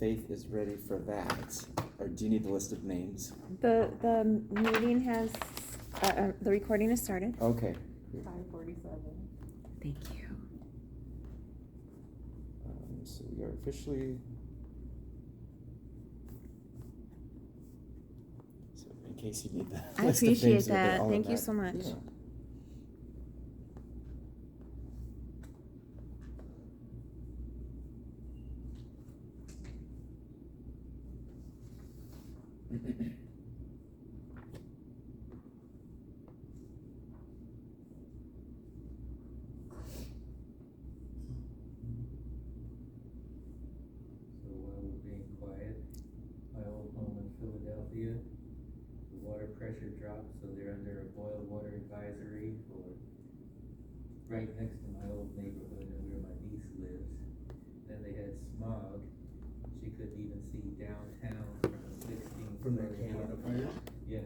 Faith is ready for that. Or do you need the list of names? The meeting has, the recording has started. Okay. 5:47. Thank you. So we are officially. So in case you need the I list of appreciate names, we'll get that. all of Thank you that. so much. Yeah. So while we're being quiet, my old home in Philadelphia, the water pressure dropped, so they're under a boil water advisory for right next to my old neighborhood and where my niece lives. Then they had smog. She couldn't even see downtown from 16th. From that Canada fire? Yes,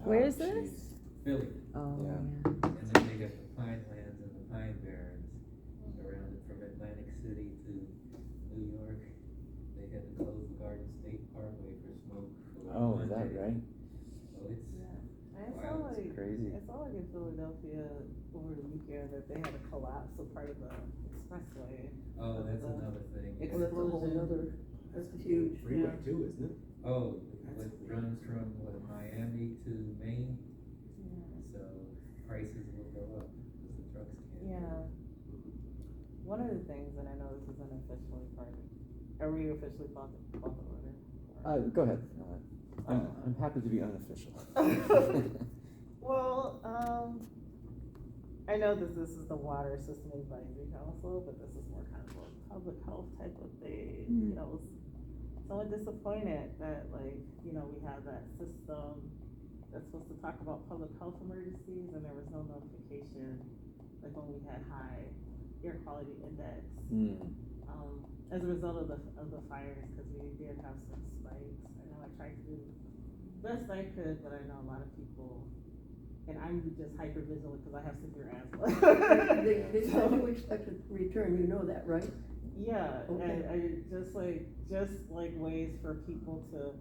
Where is Oh, this? jeez. Philly. Oh, Yeah. yeah. And then they got the pine lands and the pine barrens around it from Atlantic City to New York. They had to close the Garden State Parkway for smoke. For Oh, one is that day. right? So it's, I saw Wow, like, crazy. I saw like in Philadelphia over the weekend that they had a collapse of part of the expressway. oh, that's another thing. It's- Well, that's a whole nother, that's huge. Freeway Yeah. too, isn't it? Oh, That's it weird. runs from Miami to Maine, Yeah. so prices will go up because the trucks can't. Yeah. One of the things, and I know this isn't officially part, are we officially bought the order? Go ahead. I'm happy to be unofficial. Well, I know this is the Water System Advisory Council, but this is more kind of a public health type of thing. You know, somewhat disappointed that we have that system that's supposed to talk about public health emergencies and there was no notification, like when we had high air quality index. As a result of the fires, because we did have some spikes. I know I tried to do the best I could, but I know a lot of people, and I'm just hyper vigilant because I have severe asthma. They said you expected return, you know that, right? Yeah, Okay. and I just like ways for people to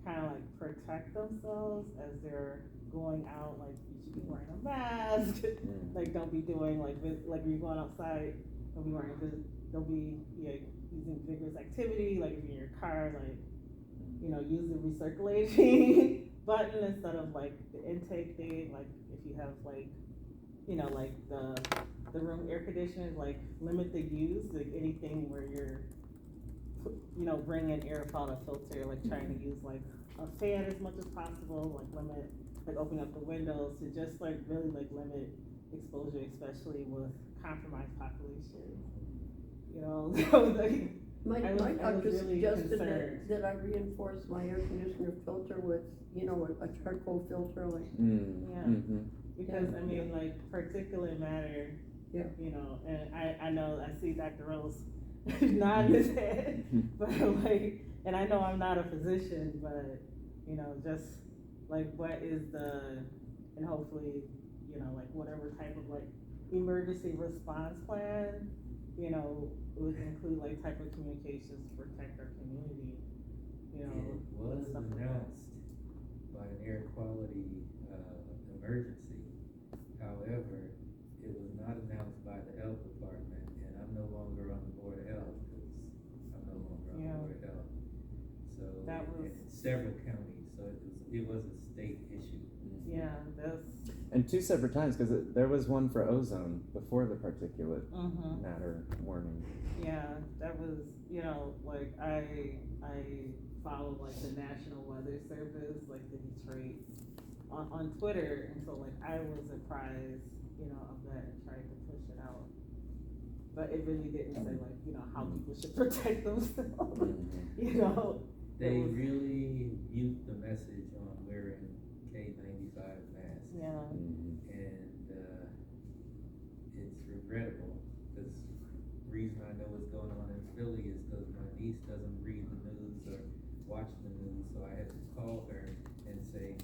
kind of like protect themselves as they're going out. Like you should be wearing a mask. Like don't be doing like when you're going outside. Don't be wearing. Don't be using vigorous activity. Like if you're in your car, like use the recirculating button instead of like the intake thing. Like if you have like the room air conditioners, like limit the use, like anything where you're bringing air out a filter, like trying to use like a fan as much as possible, like limit, like open up the windows to just like really like limit exposure, especially with compromised population. My I was doctor really suggested concerned. that I reinforce my air conditioner filter with, a charcoal filter, like, Because I mean, like particulate matter. Yeah. And I know I see Dr. Rose nodding his head, but like, and I know I'm not a physician, but just like what is and hopefully, like whatever type of like emergency response plan, would include like type of communications to protect our community. It was stuff like that. announced by an air quality emergency. However, it was not announced by the health department, and I'm no longer on the board of health because I'm no longer on the board of health. So That was- and several counties, so it was a state issue. Yeah, that's. And two separate times, because there was one for ozone before the particulate matter warning. Yeah, that was, like I follow like the National Weather Service, like the Detroit on Twitter, and so like I was surprised, of that and tried to push it out. But it really didn't say like, how people should protect themselves. They really mute the message on wearing K95 masks. Yeah. And it's regrettable because the reason I know what's going on in Philly is because my niece doesn't read the news or watch the news, so I had to call her and say,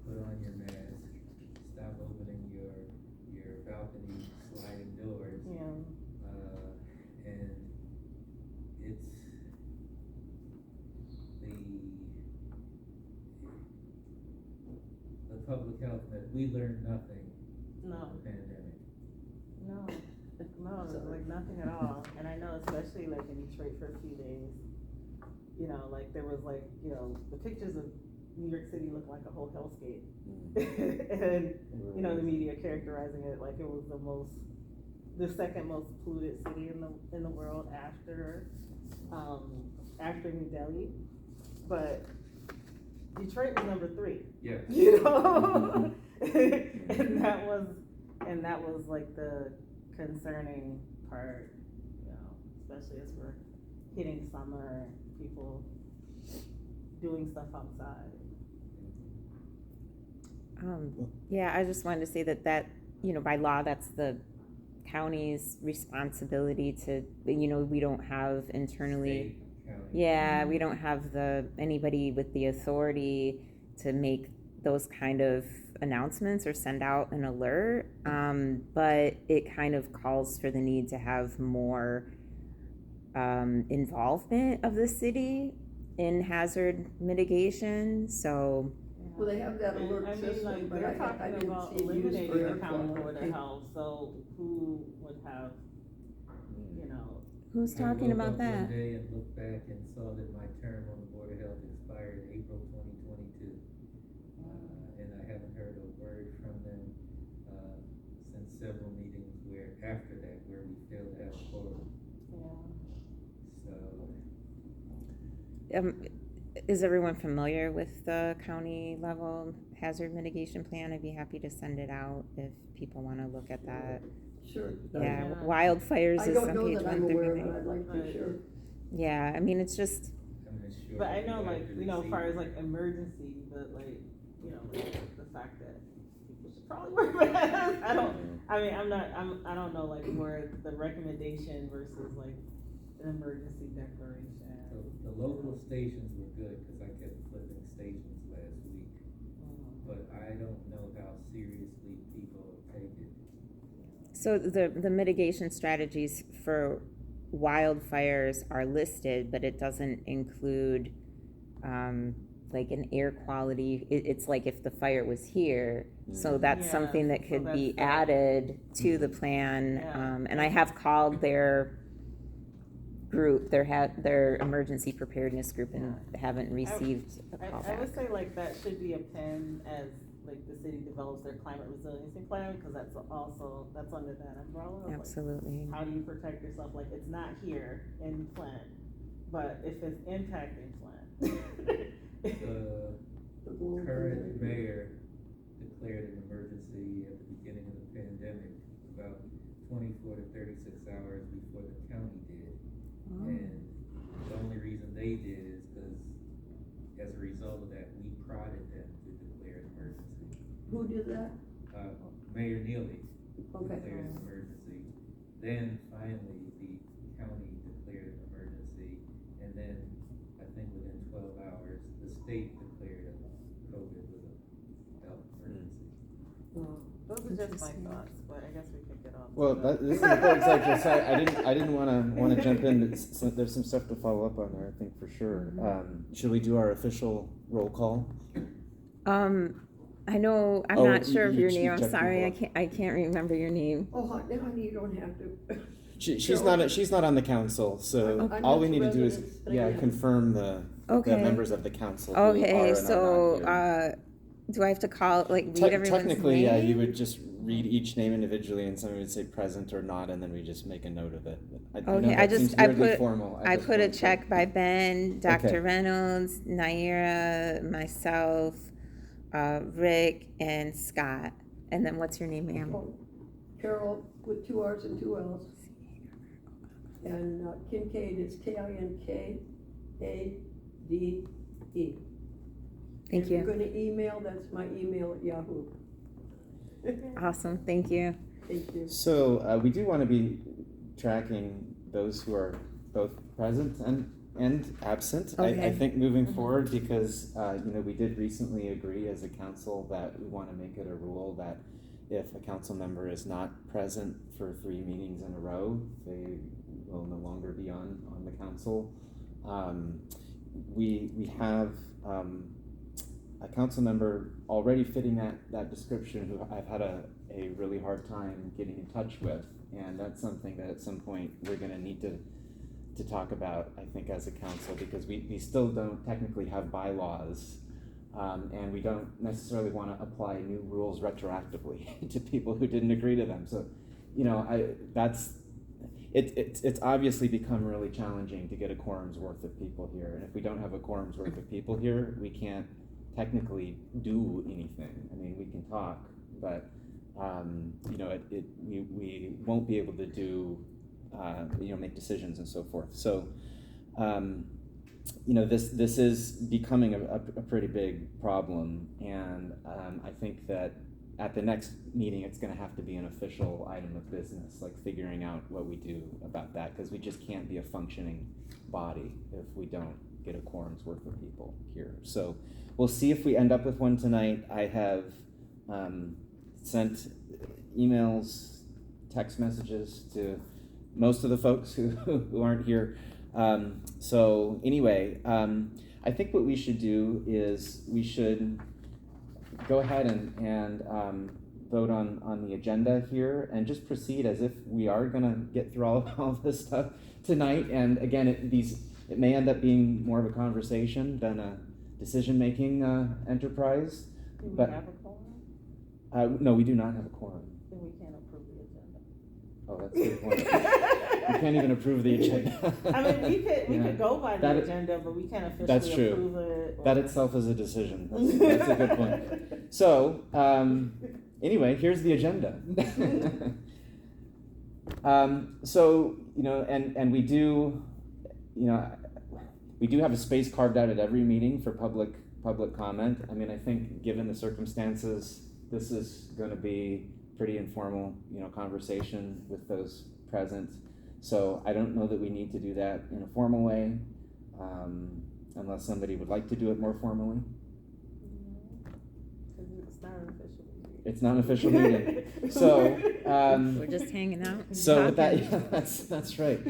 put on your mask, stop opening your balcony sliding doors. Yeah. And public health, that we learned nothing No. from the pandemic. No, like nothing at all. And I know, especially like in Detroit for a few days, you know, like there was like, you know, the pictures of New York City looked like a whole hellscape. And, you know, the media characterizing it like it was the second most polluted city in the world after New Delhi. But Detroit was number 3. Yeah. You know? and that was like the concerning part, you know, especially as we're hitting summer and people doing stuff outside. Yeah, I just wanted to say that, you know, by law, that's the county's responsibility to, you know, we don't have internally, State, county. yeah, we don't have anybody with the authority to make those kind of announcements or send out an alert, but it kind of calls for the need to have more involvement of the city in hazard mitigation, so. Well, they have that alert I mean, system, like, but they're I talking didn't about see it used for eliminating air the county board quality. of health, so who would have, you know, Who's I talking woke about up that? One day and looked back and saw that my term on the Board of Health expired April 2022. And I haven't heard a word from them, since several meetings after that, where we failed to have a quorum. yeah. So, Is everyone familiar with the county level hazard mitigation plan? I'd be happy to send it out if people want to look at that. Sure. Yeah, Yeah. wildfires I is don't on know page that I'm aware of it, 139. I'd like to, Right. sure. Yeah, I mean, it's just, I'm not sure. But I know, if like, you know, as see far it. as like emergency, but like, you know, like the fact that people should probably wear masks. I don't know, like, where the recommendation versus like an emergency declaration. The local stations were good, cause I kept flipping stations last week, but I don't know how seriously people take it. so the mitigation strategies for wildfires are listed, but it doesn't include, like an air quality, it's like if the fire was here, so that's Yeah, something that so could that's be the- added to the plan. Yeah. And I have called their group, their emergency preparedness group, and haven't received a call I back. would say like that should be a pin as like the city develops their climate resiliency plan, because that's under that umbrella. Of, like, Absolutely. how do you protect yourself? Like, it's not here in Flint, but if it's impacting Flint. The current mayor declared an emergency at the beginning of the pandemic, about 24 to 36 hours before the county did. And the only reason they did is because, as a result of that, we prodded them to declare an emergency. Who did that? Mayor Neely Okay. declared an emergency. Then finally, the county declared an emergency, and then I think within 12 hours, the state declared COVID was a health emergency. Those are just my thoughts, but I guess we could get off. Well, this is exactly. So I didn't want to jump in. There's some stuff to follow up on there, I think, for sure. Should we do our official roll call? I know, I'm Oh, not sure of you your name, I'm checked sorry, people I can't remember your name. Oh, honey, you don't have to. She's not on the council, so I'm all we just need to do is residents, confirm the Okay. members of the council. who Okay, are and are so, not here. do I have to call, like, read everyone's name? Technically, yeah, you would just read each name individually, and somebody would say present or not, and then we just make a note of it. I know Okay, that seems weirdly formal at I this put a point, check by Ben, Dr. Okay. Reynolds, Naira, myself, Rick, and Scott. And then what's your name, ma'am? Oh, Carol with 2 R's and 2 L's. And Kincaid is Kinkade. Thank If you're you. gonna email, that's my email at Yahoo. Awesome, thank you. Thank you. So we do want to be tracking those who are both present and absent. I Okay. think moving forward, because we did recently agree as a council that we want to make it a rule that if a council member is not present for 3 meetings in a row, they will no longer be on the council. We have a council member already fitting that description who I've had a really hard time getting in touch with, and that's something that at some point we're gonna need to talk about, I think, as a council, because we still don't technically have bylaws, and we don't necessarily wanna apply new rules retroactively to people who didn't agree to them, so, you know, it's obviously become really challenging to get a quorum's worth of people here, and if we don't have a quorum's worth of people here, we can't technically do anything. I mean, we can talk, but you know, we won't be able to do you know, make decisions and so forth. So you know, this is becoming a pretty big problem, and I think that at the next meeting, it's going to have to be an official item of business, like figuring out what we do about that, because we just can't be a functioning body if we don't get a quorum's worth of people here. So we'll see if we end up with one tonight. I have sent emails, text messages to most of the folks who aren't here. So anyway, I think what we should do is we should go ahead and vote on the agenda here and just proceed as if we are gonna get through all this stuff tonight. And again, it may end up being more of a conversation than a decision-making enterprise. Do we But have a quorum? no, we do not have a quorum. Then we can't approve the agenda. Oh, that's a good point. We can't even approve the agenda. I mean, we Yeah. could go by the That- agenda, but we can't That's officially true. approve it. That itself is a decision. That's a good point. So, anyway, here's the agenda. So, you know, and we do, you know, we do have a space carved out at every meeting for public comment. I mean, I think given the circumstances, this is going to be pretty informal, you know, conversation with those present. So I don't know that we need to do that in a formal way, unless somebody would like to do it more formally. It's not an official meeting. It's not an official meeting. So, We're just hanging out and so with that, talking. yeah, that's right.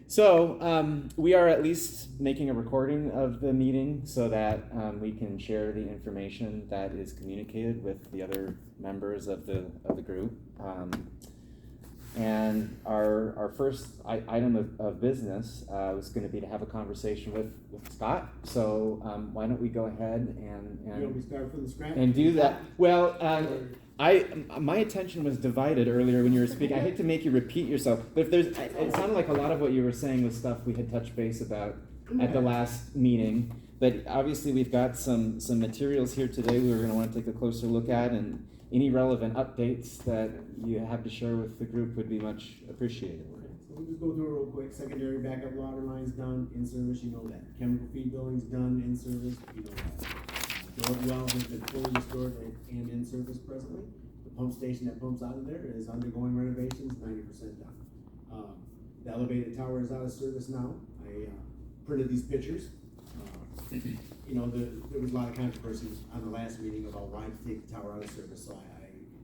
So we are at least making a recording of the meeting so that we can share the information that is communicated with the other members of the group. And our first item of business was going to be to have a conversation with Scott. So why don't we go ahead You want me to start from the scratch? and do that? Well, my attention was divided earlier when you were speaking. I hate to make you repeat yourself, but if it sounded like a lot of what you were saying was stuff we had touched base about at the last meeting. But obviously, we've got some materials here today we were going to want to take a closer look at, and any relevant updates that you have to share with the group would be much appreciated. So we'll just go through it real quick. Secondary backup water lines done, in service, you know that. Chemical feed buildings done, in service, you know that. George well has been fully restored and in service presently. The pump station that pumps out of there is undergoing renovations, 90% done. The elevated tower is out of service now. I printed these pictures. You know, there was a lot of controversy on the last meeting about why to take the tower out of service, so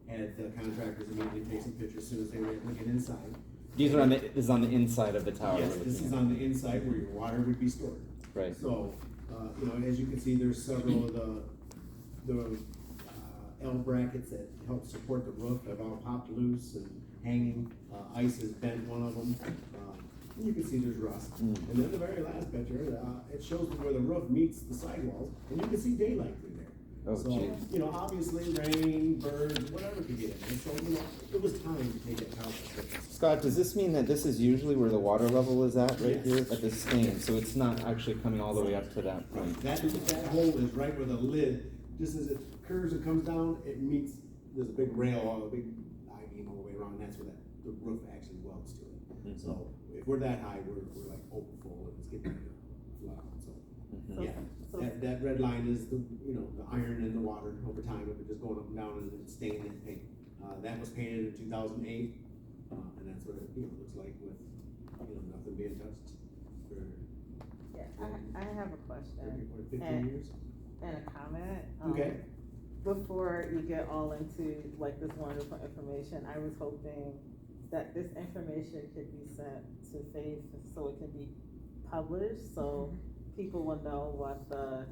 I had the contractors immediately take some pictures as soon as they were able to get inside. This is on the inside of the tower. Yes, this is on the inside where your water would be stored. Right. So, you know, as you can see, there's several of the L brackets that help support the roof have all popped loose and hanging. Ice has bent one of them. You can see there's rust. And then the very last picture, it shows where the roof meets the sidewalls, and you can see daylight through there. Oh, So, geez. you know, obviously rain, birds, whatever could get in there. So, you know, it was time to take it out. Scott, does this mean that this is usually where the water level is at, right Yes. here at this stand? So it's not actually coming all the way up to that point? That hole is right where the lid, just as it curves and comes down, it meets, there's a big rail, a big I-beam all the way around, that's where the roof actually welds to it. So if we're that high, we're like open full, and it's getting ready to flood, so. Yeah, that red line is the, you know, the iron in the water over time, of it just going up and down and then staining that paint. That was painted in 2008, and that's what it, you know, looks like with, you know, nothing being touched for Yeah, I have a question 30 or 15 And- years. and a comment. Okay. Before you get all into like this wonderful information, I was hoping that this information could be sent to Faith so it can be published, so people will know what the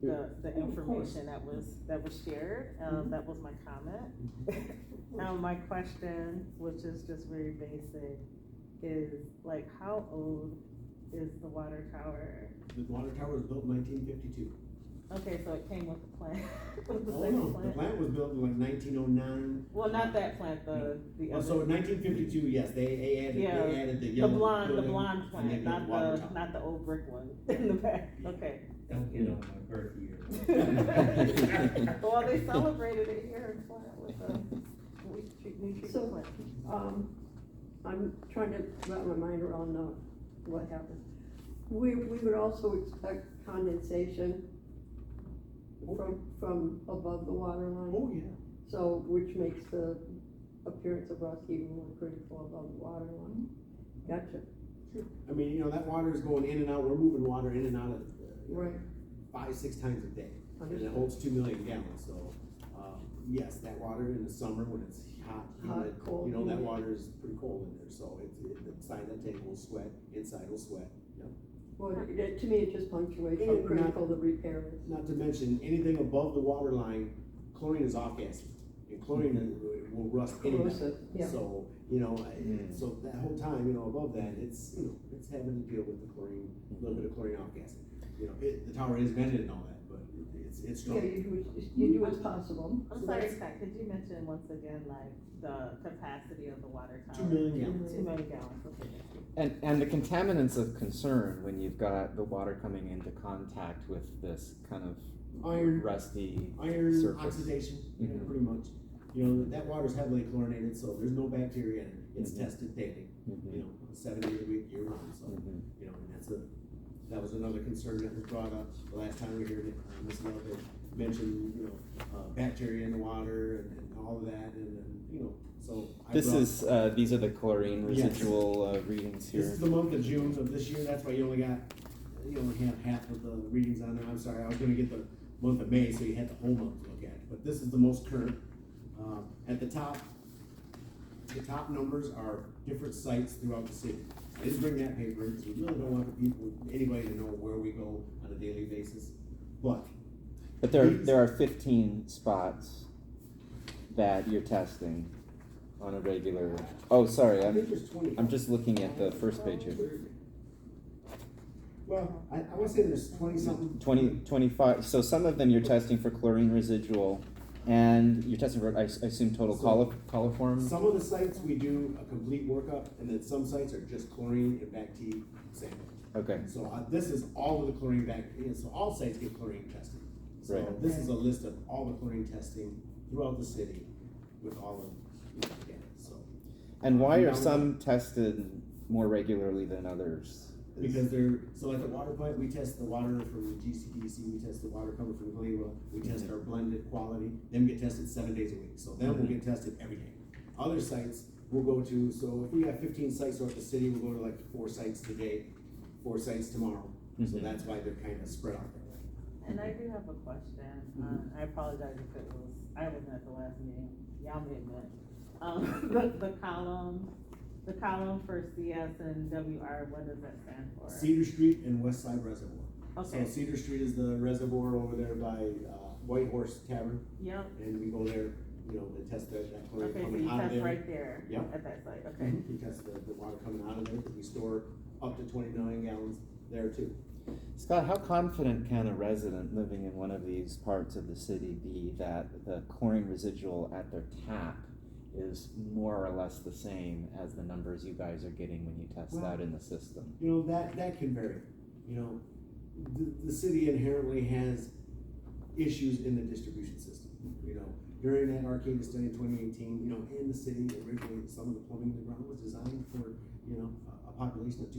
the information that was shared, that was my comment. Now, my question, which is just very basic, is like, how old is the water tower? The water tower was built in 1952. Okay, so it came with the plant. With the Oh, second no, the plant was built in like 1909. Well, not that plant, the Well, other. so in 1952, yes, they added the The yellow. blonde building, plant, and they built not water the, tower. not the old brick one in the back, okay. Don't get on my birth year. Well, they celebrated it here in Flint with the new treatment So, plant. I'm trying to wrap my mind around, what happened. We would also expect condensation from above the water line. Oh, yeah. So, which makes the appearance of rust even more critical above the water line. Gotcha. I mean, you know, that water is going in and out, we're moving water in and out of, Right. 5-6 times a day. And it Understood. holds 2 million gallons, so, yes, that water in the summer when it's hot, Hot, humid, cold, you know, that humid. water is pretty cold in there, so the side of that tank will sweat, inside will sweat, yep. Well, to me, it just punctuates how And critical the repair is. Not to mention, anything above the water line, chlorine is off-gassing, and chlorine will rust anyway. Corrosive, yeah. So, you know, so that whole time, you know, above that, it's, you know, it's having to deal with the chlorine, a little bit of chlorine off-gassing. You know, the tower is vented and all that, but it's strong. Yeah, you do what's possible. I'm So sorry, that's- Scott, could you mention once again, like, the capacity of the water tower? 2 million gallons. 2 million gallons, okay, thank you. And the contaminants of concern when you've got the water coming into contact with this kind of Iron. rusty Iron surface. oxidation, you know, Mhm. pretty much. You know, that water's heavily chlorinated, so there's no bacteria in it. It's Mhm. tested daily, Mhm. you know, 7 days a week, year round, so, Mhm. you know, and that was another concern that was brought up the last time we were here. Ms. Love had mentioned, you know, bacteria in the water and all of that, and then, you know, so. This is, these are the chlorine Yes. residual readings This here. is the month of June of this year, that's why you only have half of the readings on there. I'm sorry, I was gonna get the month of May, so you had the whole month to look at, but this is the most current. At the top numbers are different sites throughout the city. I didn't bring that paper in, because we really don't want anybody to know where we go on a daily basis, but. But there are 15 spots that you're testing on a regular, oh, sorry, I think there's 20. I'm just looking at the first page here. Well, I wanna say there's 20-something. 25, so some of them you're testing for chlorine residual, and you're testing for, I assume, total coliform? Some of the sites, we do a complete workup, and then some sites are just chlorine and Bacti sample. Okay, So this is all of the chlorine so all sites get chlorine tested. So Right. this is a list of all the chlorine testing throughout the city with all of, you know, data, so. and why are some tested more regularly than others? Because so like the water plant, we test the water from GCDC, we test the water coming from Glewa, we test our blended quality, them get tested 7 days a week, so them will get tested every day. Other sites, we'll go to, so if we have 15 sites throughout the city, we'll go to like 4 sites today, 4 sites tomorrow, so Mhm. that's why they're kind of spread out that way. And I do have a question, I apologize if it was, I wasn't at the last meeting, y'all may have met. The column for CS and WR, what does that stand for? Cedar Street and West Side Reservoir. Okay, So Cedar Street is the reservoir over there by, White Horse Tavern, yep, and we go there, you know, and test that chlorine okay, so coming you out of test there. right there, Yep. at that site, okay. We test the water coming out of there, because we store up to 20 million gallons there too. Scott, how confident can a resident living in one of these parts of the city be that the chlorine residual at their tap is more or less the same as the numbers you guys are getting when you test that in the system? You know, that can vary, you know, the city inherently has issues in the distribution system, you know. During that Arcata study in 2018, you know, in the city, originally, some of the plumbing in the ground was designed for, you know, a population of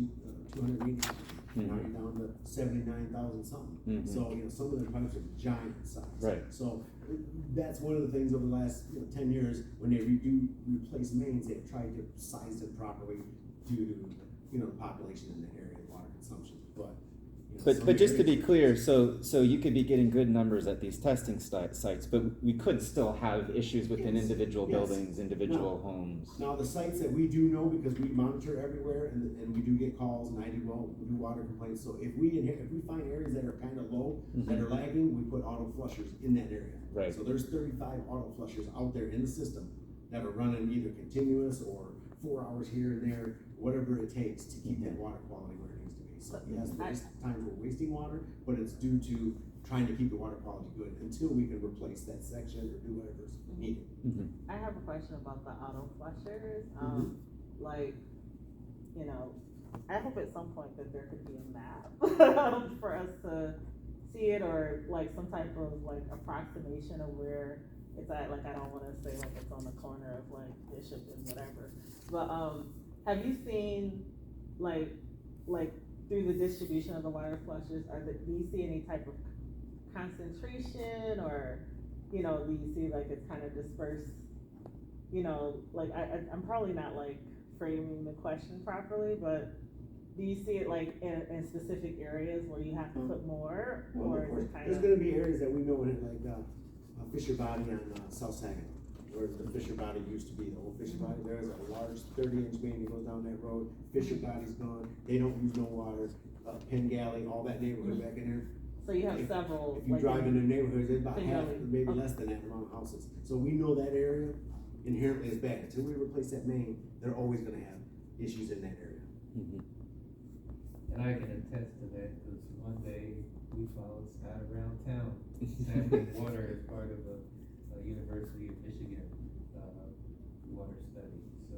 200 meters. Now you're down to 79,000 something. Mhm. So, you know, some of the pipes are giant size. Right. So that's one of the things over the last, 10 years, when they replace mains, they've tried to size it properly due to, you know, the population in the area, water consumption, but. You know, some But just to be areas- clear, so you could be getting good numbers at these testing sites, but we could still have issues within Yes. individual Yes. buildings, individual homes. Now, the sites that we do know, because we monitor everywhere, and we do get calls, and we do water complaints, so if we find areas that are kind of low, that are lagging, auto flushers in that area. Right. So there's 35 auto flushers out there in the system that are running either continuous or 4 hours here and there, whatever it takes to keep that water quality where it needs to be. So yes, there's times we're wasting water, but it's due to trying to keep the water quality good until we can replace that section or do whatever's needed. I have a question about the auto flushers. Like, you know, I hope at some point that there could be a map for us to see it, or like some type of like approximation of where it's at. Like, I don't wanna say like it's on the corner of like Bishop and whatever, but, have you seen like through the distribution of the water flushers, do you see any type of concentration, or, you know, do you see like it's kind of dispersed? You know, like I'm probably not like framing the question properly, but do you see it like in specific areas where you have to put more, Well, or of is course, it kind there's of? gonna be areas that we know in it, like, Fisher Body on, South Saginaw, where the Fisher Body used to be, the old Fisher Body. There's a large 30-inch main that goes down that road. Fisher Body's gone, they don't use no water. Penn Galley, all that neighborhood back in there. So you have If- several. If you like, drive in the neighborhoods, there's about Penn half, Galley. maybe Okay. less than that amount of houses. So we know that area inherently is bad. Until we replace that main, they're always gonna have issues in that area. And I can attest to that, cause one day we followed Scott around town, sampling water as part of a University of Michigan, water study, so.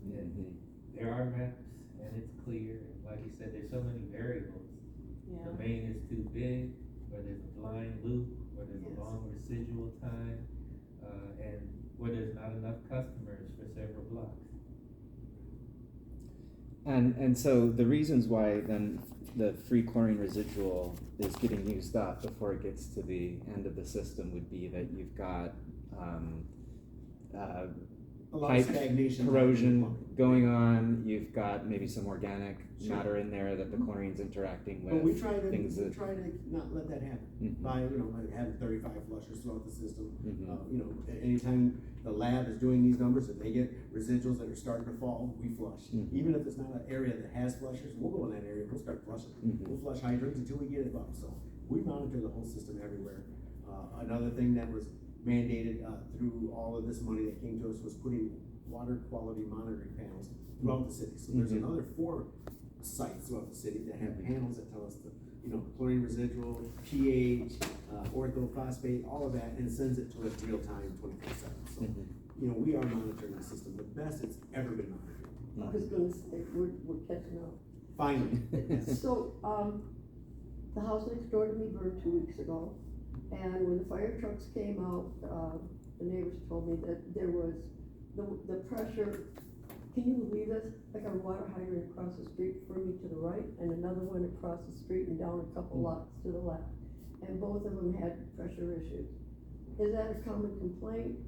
And there are maps, and it's clear, and like you said, there's so many variables. Yeah. The main is too big, or there's a blind loop, or there's Yes. a long residual time, and where there's not enough customers for several blocks. And so the reasons why then the free chlorine residual is getting used up before it gets to the end of the system would be that you've got A lot pipe of stagnation. corrosion going on, you've got maybe some organic Sure. matter in there that the chlorine's interacting with. But we try to things that- not let that happen Mhm. by, like having 35 flushers throughout the system. Mhm. Anytime the lab is doing these numbers, if they get residuals that are starting to fall, we flush. Mhm. Even if it's not an area that has flushers, we'll go in that area, we'll start flushing. Mhm. We'll flush hydrants until we get it up, so we monitor the whole system everywhere. Another thing that was mandated, through all of this money that came to us was putting water quality monitoring panels throughout the city. So there's Mhm. another 4 sites throughout the city that have panels that tell us the, chlorine residual, pH, orthophosphate, all of that, and sends it to us real time, 24/7. So, Mhm. we are monitoring the system the best it's ever been monitored. I was gonna say, we're catching up. Finally. So, the house next door to me burned 2 weeks ago, and when the fire trucks came out, the neighbors told me that there was, the pressure, can you believe this? I got a water hydrant across the street from me to the right, and another one across the street and down a couple lots to the left, and both of them had pressure issues. Is that a common complaint?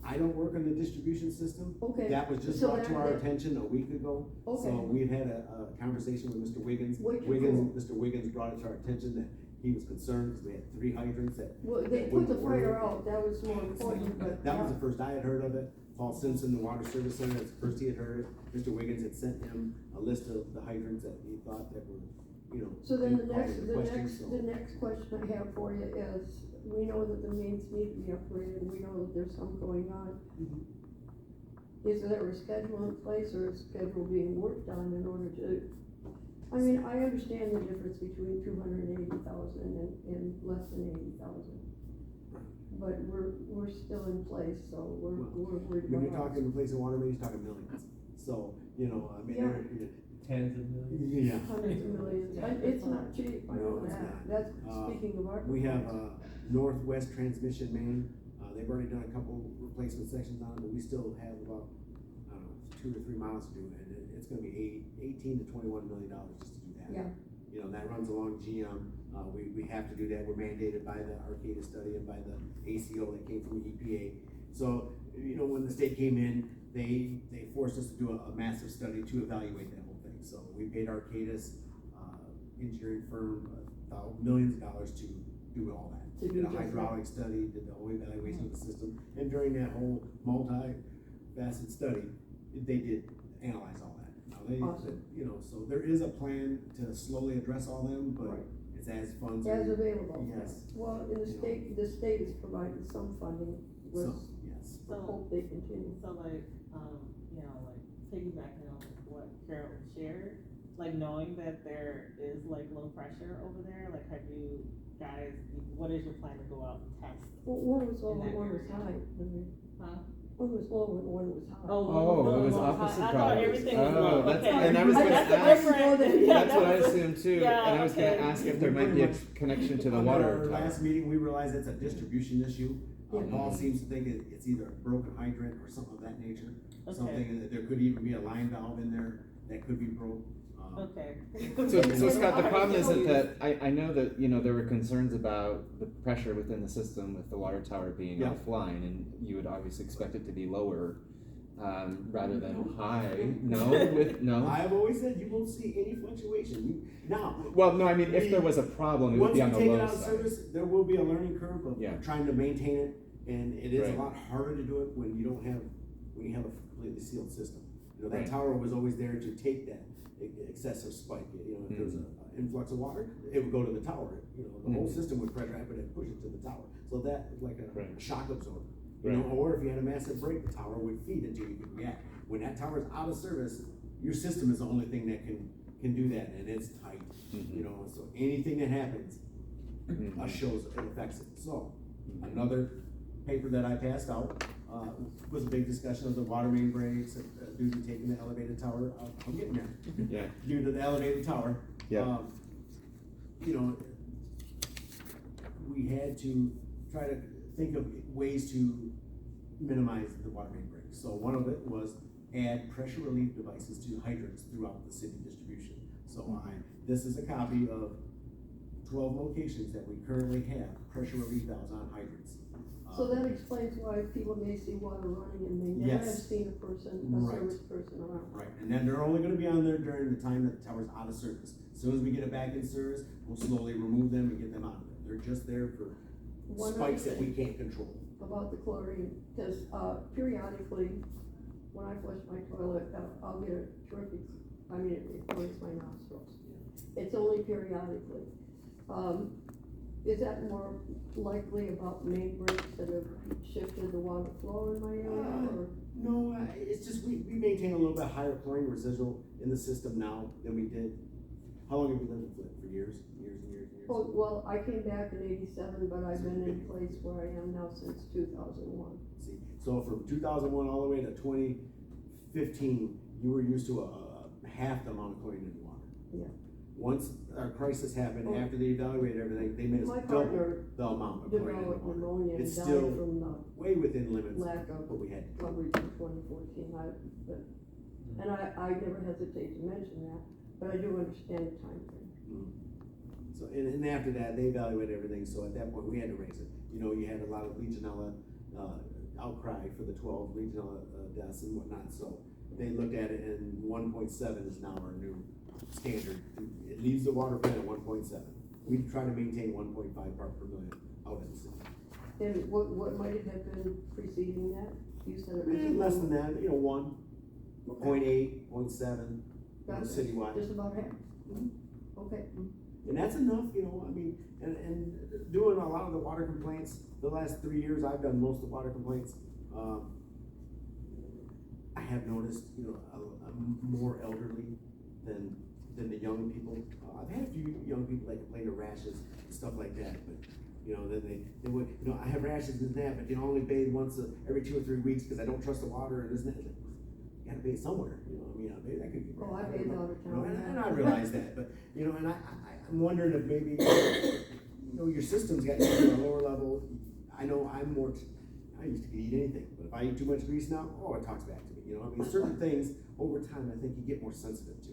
I don't work on the distribution system. Okay. That was just So brought to that- our attention a week ago. Okay. So we've had a conversation with Mr. Wiggins. Wiggins. Mr. Wiggins brought it to our attention that he was concerned because we had 3 hydrants that. Well, they that put the wouldn't fire work. out, that was more important, but. That was the first I had heard of it. Paul Simpson, the Water Service Center, that's the first he had heard it. Mr. Wiggins had sent him a list of the hydrants that he thought that were, So then the causing next, questions, so- the next question I have for you is, we know that the mains need to be upgraded, and we know that there's some going on. Mhm. Is there a schedule in place, or a schedule being worked on in order to, I mean, I understand the difference between 280,000 and less than 80,000. But we're still in place, so we're worried When about. you're talking replacing water mains, you're talking millions. So, Yeah. Tens of millions. yeah. Hundreds of millions, it's not cheap, I know No, it's that, not. that's, Uh, speaking of our. We have a northwest transmission main, they've already done a couple replacement sections on it, but we still have about, I don't know, 2 or 3 miles to do, and it's gonna be $18 to $21 million just to do that. Yeah. That runs along GM, we have to do that, we're mandated by the Arcata study and by the ACO that came from EPA. So, when the state came in, they forced us to do a massive study to evaluate that whole thing. So we paid Arcata's, engineering firm, millions of dollars to do all that. To do Did a just that. hydraulic study, did the whole evaluation of the system, and during that whole multi-facet study, they did analyze all that. Now, Awesome. so there is a plan to slowly address all them, but Right. it's as funds as are, available. yes, Well, in the You know. state has provided some funding, with, so, yes. So, hope they continue. so like, you know, like piggybacking on what Carol shared, like knowing that there is like low pressure over there, like have you guys, what is your plan to go out and test? Well, one was low In that and one was area. high. Huh? One was low and one was high. Oh, it was low, opposite I thought problems. everything was Oh, low, that's- okay. and I was gonna That's ask- different. Yeah, That's that what I was a- assumed too, yeah, and I was gonna okay. ask if there might be a connection to the Under water our tower. last meeting, we realized it's a distribution issue. Yeah. Paul seems to think it's either a broken hydrant or something of that nature. Okay. Something that there could even be a line valve in there that could be broke. Okay. So Scott, the problem isn't that, I know that, you know, there were concerns about the pressure within the system with the water tower being Yeah. offline, and you would obviously expect it to be lower, rather than high, no? I've always said you won't see any fluctuation. Now, Well, no, I mean, if there was a problem, it would once be you on the take it low out of side. service, there will be a learning curve of Yeah. trying to maintain it, and it is Right. a lot harder to do it when you don't have, when you have a completely sealed system. You know, that Right. tower was always there to take that excessive spike, you know, if there was an influx of water, it would go to the tower, you know, the whole Mhm. system would pressure up and push it to the tower. So that, like a Right. shock absorber, you know, or if you had a massive break, the tower would feed it to you could react. When that tower is out of service, your system is the only thing that can do that, and it's tight, Mhm. you know, so anything that happens, Mhm. shows it affects it. So, another paper that I passed out, was a big discussion of the water main breaks, due to taking the elevated tower, I'm getting there, Yeah, due to the elevated tower. Yeah. You know, we had to try to think of ways to minimize the water main breaks. So one of it was add pressure relief devices to hydrants throughout the city distribution. So this is a copy of 12 locations that we currently have pressure relief valves on hydrants. So that explains why people may see water running and may never have Yes. seen a person, Right. a service person around. Right, and then they're only gonna be on there during the time that the tower's out of service. As soon as we get it back in service, we'll slowly remove them and get them out of there. They're just there for One other spikes that we thing can't control. about the chlorine, because, periodically, when I flush my toilet, I'll get a terrific, it clears my nostrils. It's only periodically. Is that more likely about main breaks that have shifted the water flow in my area, or? No, it's just, we maintain a little bit higher chlorine residual in the system now than we did. How long have you lived in Flint? For years and years and years? Oh, well, I came back in '87, but I've been in place where I am now since 2001. See, so from 2001 all the way to 2015, you were used to a half the amount of chlorine in the water. Yeah. Once our crisis happened, Oh. after they evaluated everything, they made My us double partner the amount of chlorine in the developed water. pneumonia and It's died still from the way within limits lack of of what we had. coverage in 2014. And I never hesitate to mention that, but I do understand the time frame. So, and after that, they evaluated everything, so at that point, we had to raise it. You know, you had a lot of Legionella, outcry for the 12 Legionella, deaths and whatnot, so they looked at it, and 1.7 is now our new standard. It leaves the water plant at 1.7. We try to maintain 1.5 part per million out in the city. And what might it have been preceding that? You said it was. Less than that, you know, 1, Okay. 0.8, 0.7, you know, Gotcha. citywide. Just about half. Mhm. Okay. And that's enough, you know, I mean, and doing a lot of the water complaints, the last 3 years, I've done most of the water complaints. I have noticed, you know, I'm more elderly than the young people. I've had a few young people that complain of rashes and stuff like that, but, you know, then they would, you know, I have rashes and that, but you know, only bathe once every 2 or 3 weeks because I don't trust the water and this and that. You gotta bathe somewhere, you know, I mean, that could be. Oh, I bathe all the You know, time. and I realize that, but, you know, and I'm wondering if maybe, you know, your system's got to be on a lower level. I know I used to eat anything, but if I eat too much grease now, oh, it talks back to me, you know, I mean, certain things, over time, I think you get more sensitive to.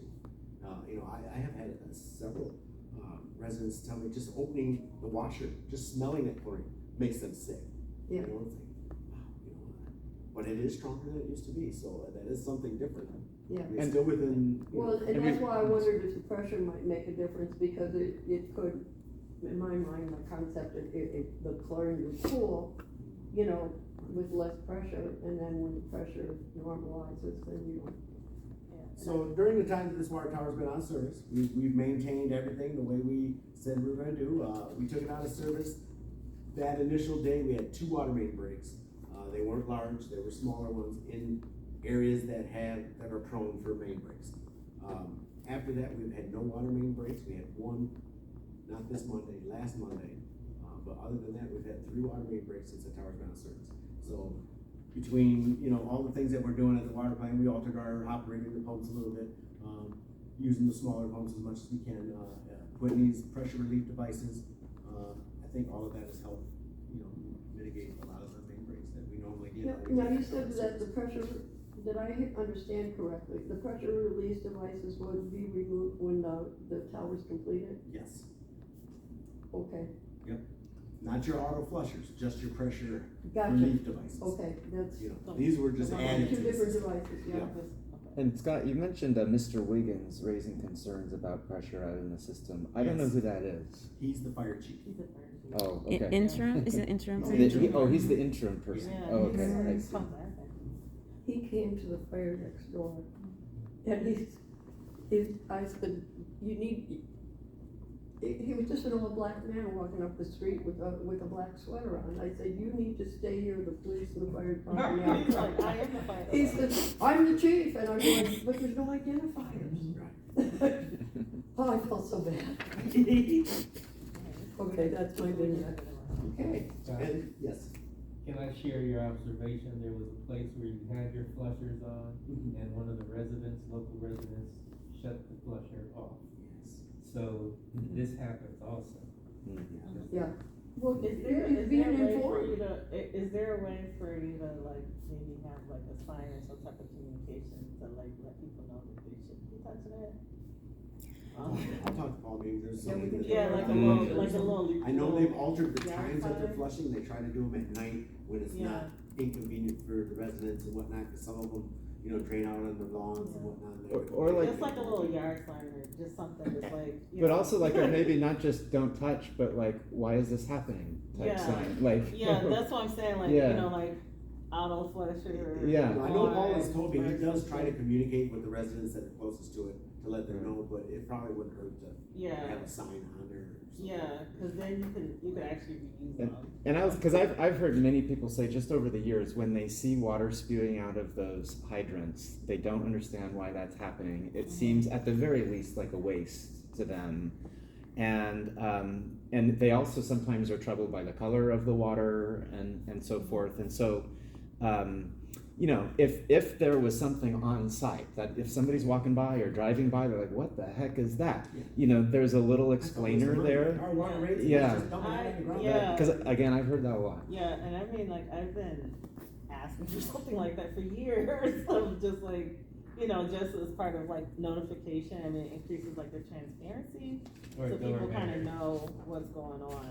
You know, I have had several, residents tell me just opening the washer, just smelling it chlorine makes them sick. Yeah. You know, it's like, wow, you know, but it is stronger than it used to be, so that is something different. Yeah. I mean, it's still within, you know, Well, and And that's we- why I wondered if the pressure might make a difference, because it could, in my mind, the concept of if the chlorine would cool, you know, with less pressure, and then when the pressure normalizes, then you don't. So during the time that this water tower's been on service, we've maintained everything the way we said we were gonna do. We took it out of service. That initial day, we had 2 water main breaks. They weren't large, they were smaller ones in areas that are prone for main breaks. After that, we've had no water main breaks. We had 1, not this Monday, last Monday. But other than that, we've had 3 water main breaks since the tower's been on service. So between, all the things that we're doing at the water plant, we altered our operating the pumps a little bit, using the smaller pumps as much as we can, putting these pressure relief devices. I think all of that has helped, mitigate a lot of the main breaks that we normally get. Now, you said that the pressure, did I understand correctly? The pressure release devices would be removed when the tower's completed? Yes. Okay, Not your auto flushers, just your pressure gotcha. relief devices. Okay, that's These were just added to two the different system. devices, yeah. And Scott, you mentioned Mr. Wiggins raising concerns about pressure out in the system. I don't know Yes. who that is. He's the fire chief. Oh, okay. Interim, is it interim? He's the interim person. Yeah, Oh, okay, I he's- see. He came to the fire next door, and I said, you need, he was just an old black man walking up the street with a black sweater on. I said, you need to stay here, the police and the fire department. He's like, I am the fire. He said, I'm the chief, and I'm like, but there's no identifiers. Oh, I felt so bad. Okay, that's my vignette. Okay. And, yes. Can I share your observation? There was a place where you had your flushers on, and one of the local residents, shut the flusher off. Yes. So this happens also. Yeah. Well, Is being there a way for informed. you to, is there a way for you to like maybe have like a sign or some type of communication to like let people know that they shouldn't be touching it? I'll talk to Paul, maybe there's Yeah, we something. can Yeah, do like a that. little, like a little. I know they've altered the Yeah, times that they're fire. flushing. They try to do them at night when it's Yeah. not inconvenient for the residents and whatnot, because some of them, drain out on the lawns and whatnot. and they're- Or like- Just like a little yard sign or just something that's like. But also like, or maybe not just don't touch, but like, why is this happening type Yeah. sign, like. Yeah, that's what I'm saying, like, Yeah. like auto flusher. Yeah. I know Paul or- has told me he or does try to something. communicate with the residents that are closest to it, to let them know, but it probably wouldn't hurt to Yeah, have a sign on there. or something. yeah, cause then you could actually reuse them. And cause I've heard many people say just over the years, when they see water spewing out of those hydrants, they don't understand why that's happening. It seems at the very least like a waste to them. And they also sometimes are troubled by the color of the water and so forth. And so, if there was something on site, that if somebody's walking by or driving by, they're like, what the heck is that? There's a little explainer there. Our water rates, Yeah. just dumping it on the ground. Yeah. Because again, I've heard that a lot. Yeah, and I mean, like, I've been asking for something like that for years, of just like, just as part of like notification, I mean, it increases like their transparency, Or so people doorman. kinda know what's going on,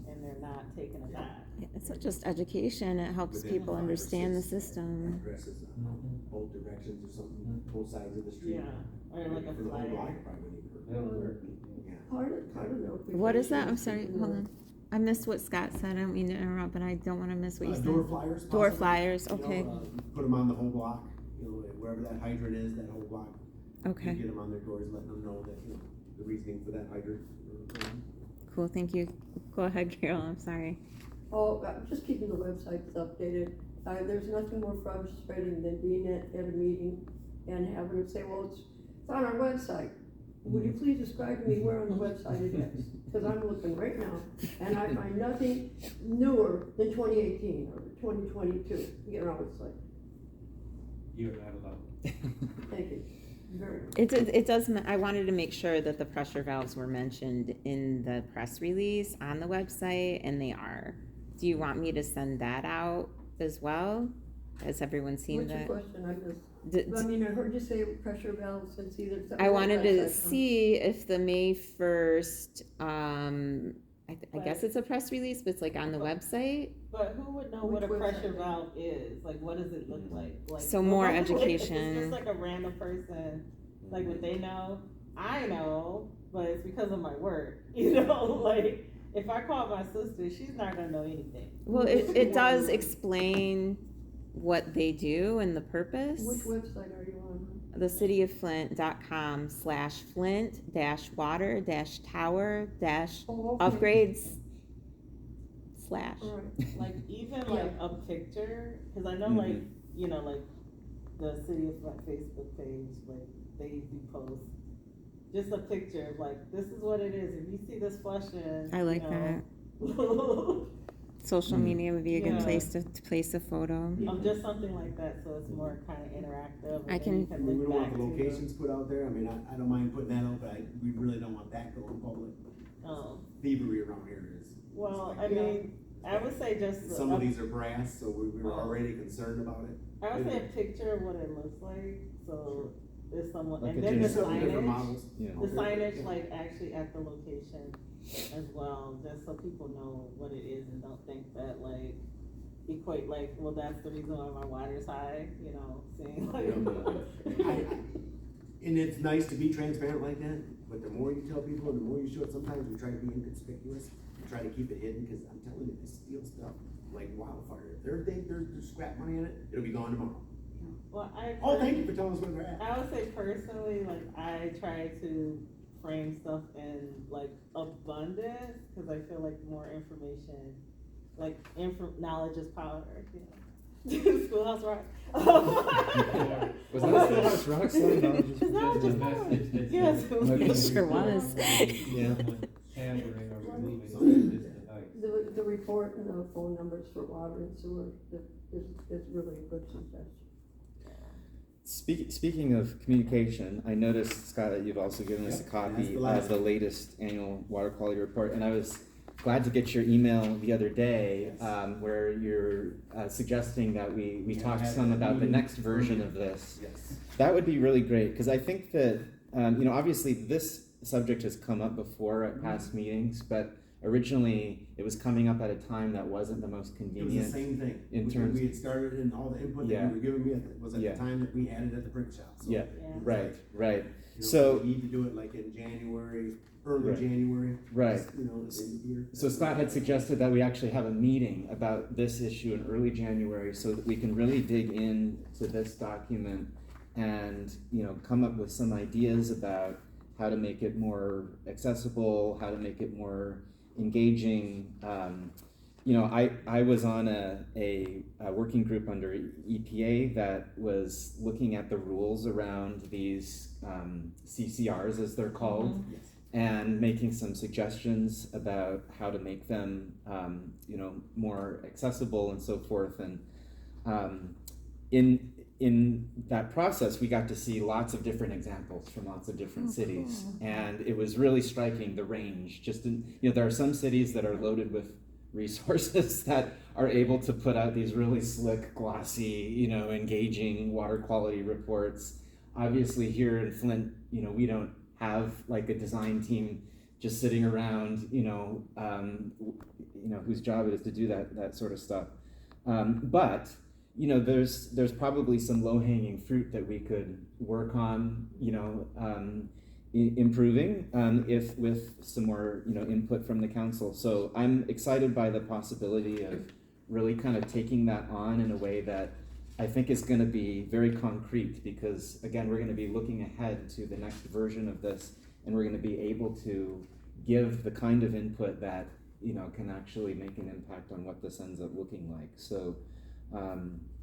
and they're not taking it back. It's not just education, it helps Within people 5 or understand the 6 system. Addresses, Mhm. both directions or something, both sides of the street. Yeah, or like a For the whole flyer. block, it probably wouldn't even hurt. That'll work. Yeah. Part of notification. What is that? I'm sorry, hold on. I missed what Scott said, I don't mean to interrupt, but I don't wanna miss what you said. Door flyers. Door possibly. flyers, okay, Put them on the whole block, wherever that hydrant is, that whole block. okay, Get them on their doors, letting them know that, the reasoning for that hydrant. cool, thank you. Go ahead, Carol, I'm sorry. Oh, I'm just keeping the websites updated. There's nothing more frustrating than being at a meeting and having them say, well, it's on our website. Would you please describe to me where on the website it is? Because I'm looking right now, and I find nothing newer than 2018 or 2022. It's like, You're not alone. thank you very much. It does, I wanted to make sure that the pressure valves were mentioned in the press release on the website, and they are. Do you want me to send that out as well? Has everyone seen What's your that? question? I missed. D- I mean, I heard you say pressure valves and see there's. I wanted to see if the May 1st, I guess it's a press release, but it's like on the website. But who would know what a Which pressure website? valve is? Like, what does it look like? Like, So more like, Is education. this just like a random person? Like, would they know? I know, but it's because of my work. Like, if I call my sister, she's not gonna know anything. Well, it does explain what they do and the purpose. Which website are you on? thecityoflint.com/flint-water-tower-upgrades/ Alright, Like even like a picture, cause I know like, you know, like the city of Flint Facebook page, like they do post just a picture of like, this is what it is, if you see this flushing. I like that. Social media would be a good Yeah. place to place a photo. Of just something like that, so it's more kinda interactive, I and then can- you I can mean, we look don't back want the to locations put out there, I mean, I don't mind putting that out, but we really don't want that going public. Thievery around here is. Well, it's I like- mean, I would say just. Some of these are brass, so we're already concerned about it. I would say a picture of what it looks like, so if someone, Like and a then the Just some different signage, models. Yeah. the signage like actually at the location as well, just so people know what it is and don't think that like equate like, well, that's the reason why my water's high, you know, seeing like. And it's nice to be transparent like that, but the more you tell people, the more you show it, sometimes we try to be inconspicuous, and try to keep it hidden, cause I'm telling you, they steal stuff like wildfire. If there's scrap money in it, it'll be gone tomorrow. Well, Oh, thank you for telling us where they're at. I would say personally, like, I try to frame stuff in, like, abundance, cause I feel like more information, like, knowledge is power, you know? Schoolhouse Rock. Was that a Schoolhouse Rock song? No, just- Knowledge is Just a power. message that Yes. Okay. It sure was. Yeah. Tampering or removing this device. the report and the phone numbers for water and sewer is really a good suggestion. Speaking of communication, I noticed, Scott, that you've also given us a Yep, copy that's the of last the one. latest annual water quality report, and I was glad to get your email the other day, Yes. where you're suggesting that we Yeah, talk have some a about the meeting. next version of this. Yes. That would be really great, because I think that, obviously this subject has come up before at past meetings, but originally it was coming up at a time that wasn't the most It was the convenient. same thing. in We- terms- We had started and all the input that Yeah. you were giving me was at Yeah. the time that we had it at the print shop. So Yeah, it was right, like, right, you know, So- we need to do it like in January, early Right. January. right. You know, in here. So Scott had suggested that we actually have a meeting about this issue in early January so that we can really dig into this document and, come up with some ideas about how to make it more accessible, how to make it more engaging. I was on a working group under EPA that was looking at the rules around these CCRs, as they're called, Yes. and making some suggestions about how to make them, more accessible and so forth. And in that process, we got to see lots of different examples from lots of different cities, and it was really striking the range. There are some cities that are loaded with resources that are able to put out these really slick, glossy, engaging water quality reports. Obviously, here in Flint, we don't have like a design team just sitting around, whose job it is to do that sort of stuff. But there's probably some low-hanging fruit that we could work on, improving, if with some more, input from the council. So I'm excited by the possibility of really kind of taking that on in a way that I think is going to be very concrete, because again, we're going to be looking ahead to the next version of this, and we're going to be able to give the kind of input that can actually make an impact on what this ends up looking like. So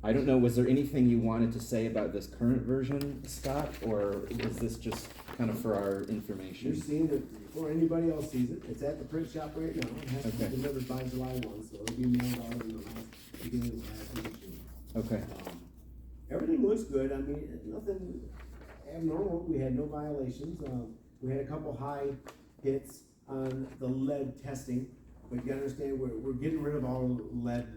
I don't know, was there anything you wanted to say about this current version, Scott, or is this just kind of for our You're information? seeing it before anybody else sees it. It's at the print shop right now. It has to Okay. be delivered by July 1, so it'll be mailed out in the beginning of the last week of June. Okay, Everything looks good. I mean, nothing abnormal. We had no violations. We had a couple high hits on the lead testing, but you gotta understand, we're getting rid of all lead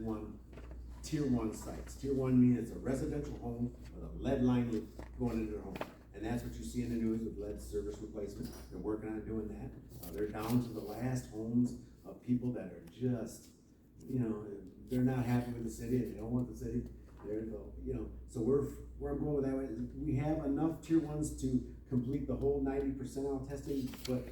tier 1 sites. Tier 1 means it's a residential home with a lead line going into their home. And that's what you see in the news with lead service replacement. They're working on doing that. They're down to the last homes of people that are just, they're not happy with the city and they don't want the city. So where I'm going with that way is we have enough tier 1s to complete the whole 90% testing, but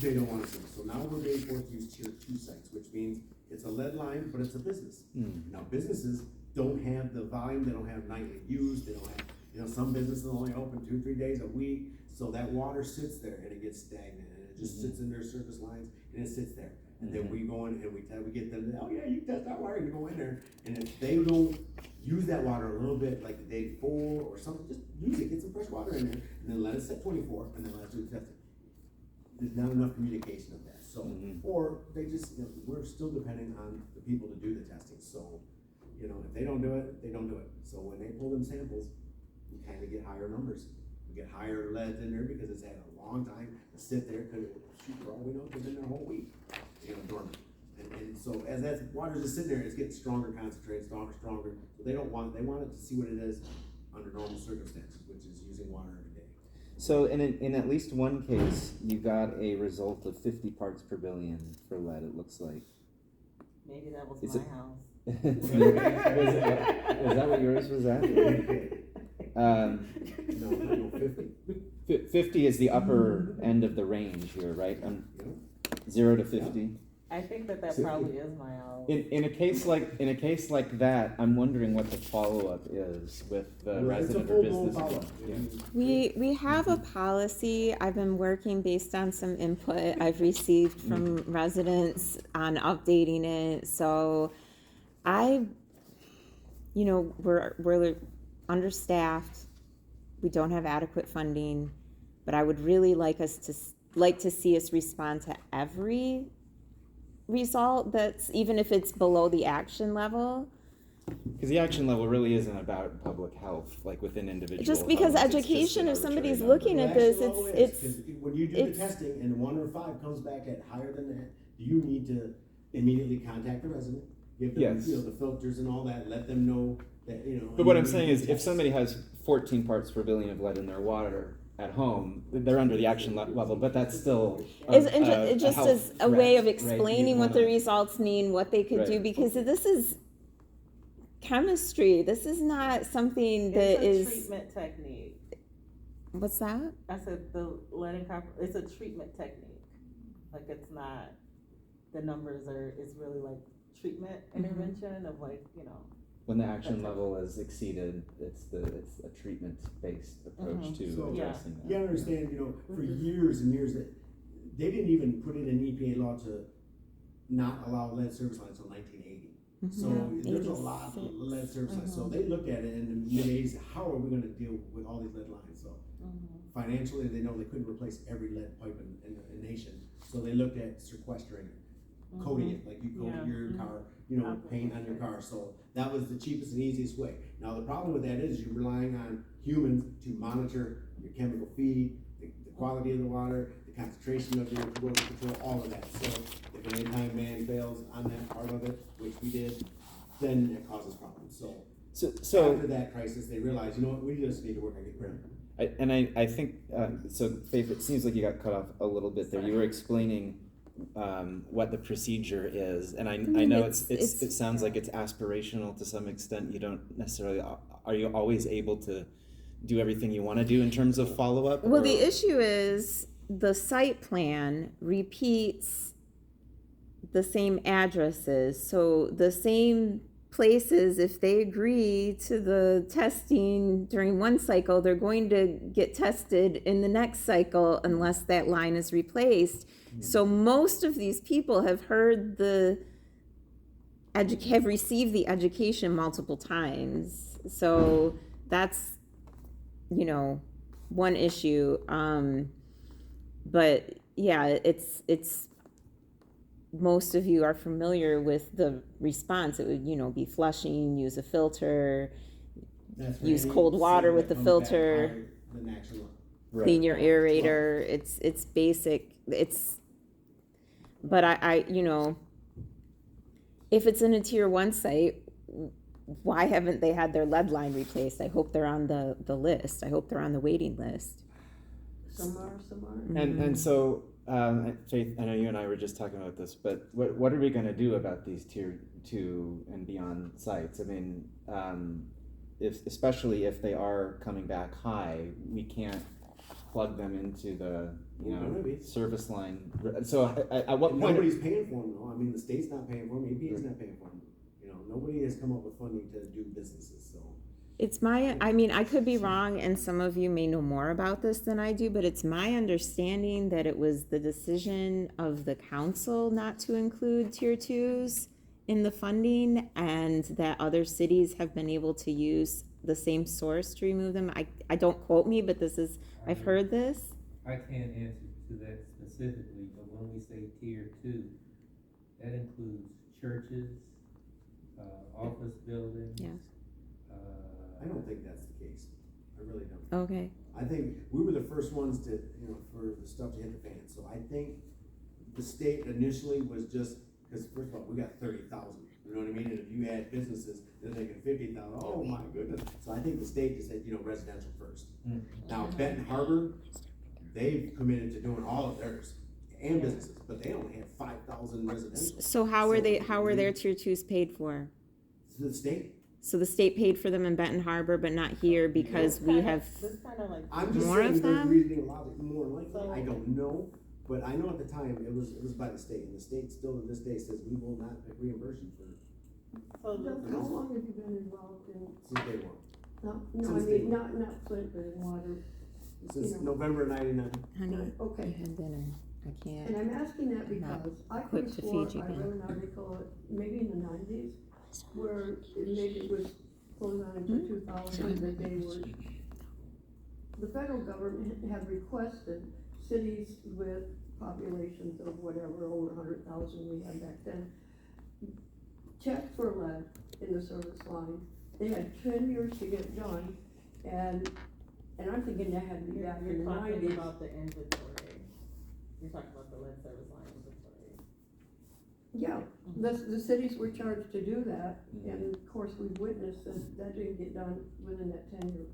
they don't want to. So now we're being forced to use tier 2 sites, which means it's a lead line, but it's a business. Now businesses don't have the volume, they don't have nightly use, they don't have some businesses only open 2-3 days a week, so that water sits there and it gets stagnant, and it just sits in their surface lines, and it sits there. And then we go in and we get them, oh yeah, you test that water, you go in there, and if they don't use that water a little bit, like the day before or something, just use it, get some fresh water in there, and then let it sit 24, and then let us do the testing. There's not enough communication of that, so, or they just, we're still depending on the people to do the testing, so, if they don't do it, they don't do it. So when they pull them samples, we kinda get higher numbers. We get higher leads in there because it's had a long time to sit there, cause shoot, for all we know, it's been there a whole week, dormant. And so as that water's just sitting there, it's getting stronger concentrated, stronger. So they want it to see what it is under normal circumstances, which is using water every day. So in at least one case, you got a result of 50 parts per billion for lead, it looks like. Maybe that was Is my it- house. Was that what yours was at? No, 50. 50 is the upper end of the range here, right? 0 to 50. I think that probably is my house. In a case like that, I'm wondering what the follow-up is with the resident or business. We have a policy. I've been working based on some input I've received from residents on updating it. So we're understaffed. We don't have adequate funding, but I would really like to see us respond to every result that's, even if it's below the action level. Because the action level really isn't about public health, like within individual. Just because homes, it's just education, an if somebody's arbitrary looking number. at this, The actual level it's 'cause when you do the it's- testing and 1 or 5 comes back at higher than that, you need to immediately contact the resident, give them, Yes. the filters and all that, let them know that, But what I'm and saying you is, if test. somebody has 14 parts per billion of lead in their water at home, they're under the action level, but that's still it just health is a way of threat, right? explaining You'd what the wanna- results mean, what they could do, Right. because this is chemistry. This is not something that It's a is. treatment technique. What's that? I said the lead and copper, it's a treatment technique. Like it's not, the numbers it's really like treatment intervention of When the action level is exceeded, it's a treatment-based approach to So, addressing that. You gotta understand, for years and years that they didn't even put in an EPA law to not allow lead service lines until 1980. So there's a lot of lead service lines. So they looked at it in the mid-80s, how are we gonna deal with all these lead lines? So financially, they know they couldn't replace every lead pipe in the nation. So they looked at sequestering it, coating it, like you coat your car, paint on your car. So that was the cheapest and easiest way. Now, the problem with that is you're relying on humans to monitor your chemical feed, the quality of the water, the concentration of your erosion control, all of that. So if at any time man fails on that part of it, which we did, then it causes problems. So after that crisis, they realized, we just need to work on getting rid of it. I think, so Faith, it seems like you got cut off a little bit there. You were explaining what the procedure is, and I know it sounds like it's aspirational to some extent. You don't necessarily, are you always able to do everything you want to do in terms of follow-up? Well, the issue is the site plan repeats the same addresses, so the same places, if they agree to the testing during one cycle, they're going to get tested in the next cycle unless that line is replaced. So most of these people have heard have received the education multiple times. So that's, one issue. But yeah, it's most of you are familiar with the response. It would, be flushing, use a filter, use cold water with the filter, clean your aerator. It's basic. But I if it's in a tier 1 site, why haven't they had their lead line replaced? I hope they're on the list. I hope they're on the waiting list. Some are. And so, Faith, I know you and I were just talking about this, but what are we going to do about these tier 2 and beyond sites? I mean, especially if they are coming back high, we can't plug them into the service line. So at what point? Nobody's paying for them, though. I mean, the state's not paying for them. EPA's not paying for them. Nobody has come up with funding to do businesses. So It's my, I mean, I could be wrong, and some of you may know more about this than I do, but it's my understanding that it was the decision of the council not to include tier twos in the funding, and that other cities have been able to use the same source to remove them. I don't quote me, but this is, I've heard this. I can't answer to that specifically, but when we say tier two, that includes churches, office buildings. Yeah. I don't think that's the case. I really don't. Okay, I think we were the first ones to, for the stuff to hit the fan, so I think the state initially was just, cause first of all, we got 30,000, you know what I mean, and if you add businesses, they're thinking 50,000, oh my goodness, so I think the state just said, residential first. Now Benton Harbor, they've committed to doing all of theirs, and businesses, but they only had 5,000 residential. so how were their tier twos paid for? To the state. So the state paid for them in Benton Harbor, but not here because we have, This kinda like. I'm just More saying of there's them? reasoning a lot more likely, So- I don't know, but I know at the time it was by the state, and the state still to this day says we will not reimburse you for So the- How long have you been involved in, since day one. no, I Since day mean, one. not Flint, but in water? Since You know. November '99. honey, I Okay, had dinner. I and can't. I'm asking that I'm not because I equipped could to swore, feed you I again. read an article, maybe in the 90s, where it was closed on into 2000, that they were, the federal government had requested cities with populations of whatever, over 100,000 we had back then, check for lead in the service line. They had 10 years to get done, and I'm thinking that had to be back in You're the talking 90s. about the inventory. You're talking about the lead service line inventory. Yeah, the cities were charged to do that, and of course, we've witnessed that didn't get done within that 10 years.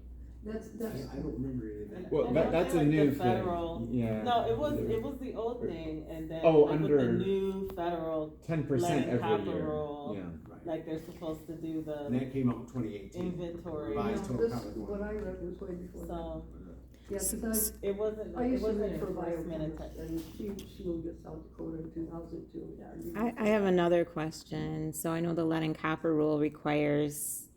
That's, I don't remember any of that. Well, And that's don't a say, like, new the thing, federal- yeah. No, it was the old thing, and then Oh, like with the under- new federal, 10% Lead and every copper year, rule. yeah. Right. like they're supposed to do And the that came out in 2018. inventory. Revised No, total this, copper what one. I read was way before that. So Yeah, 'cause it wasn't, I it used to wasn't work for enforcement biochemist, and she moved to South Dakota in 2002, yeah. I have another question. So I know the lead and copper rule requires,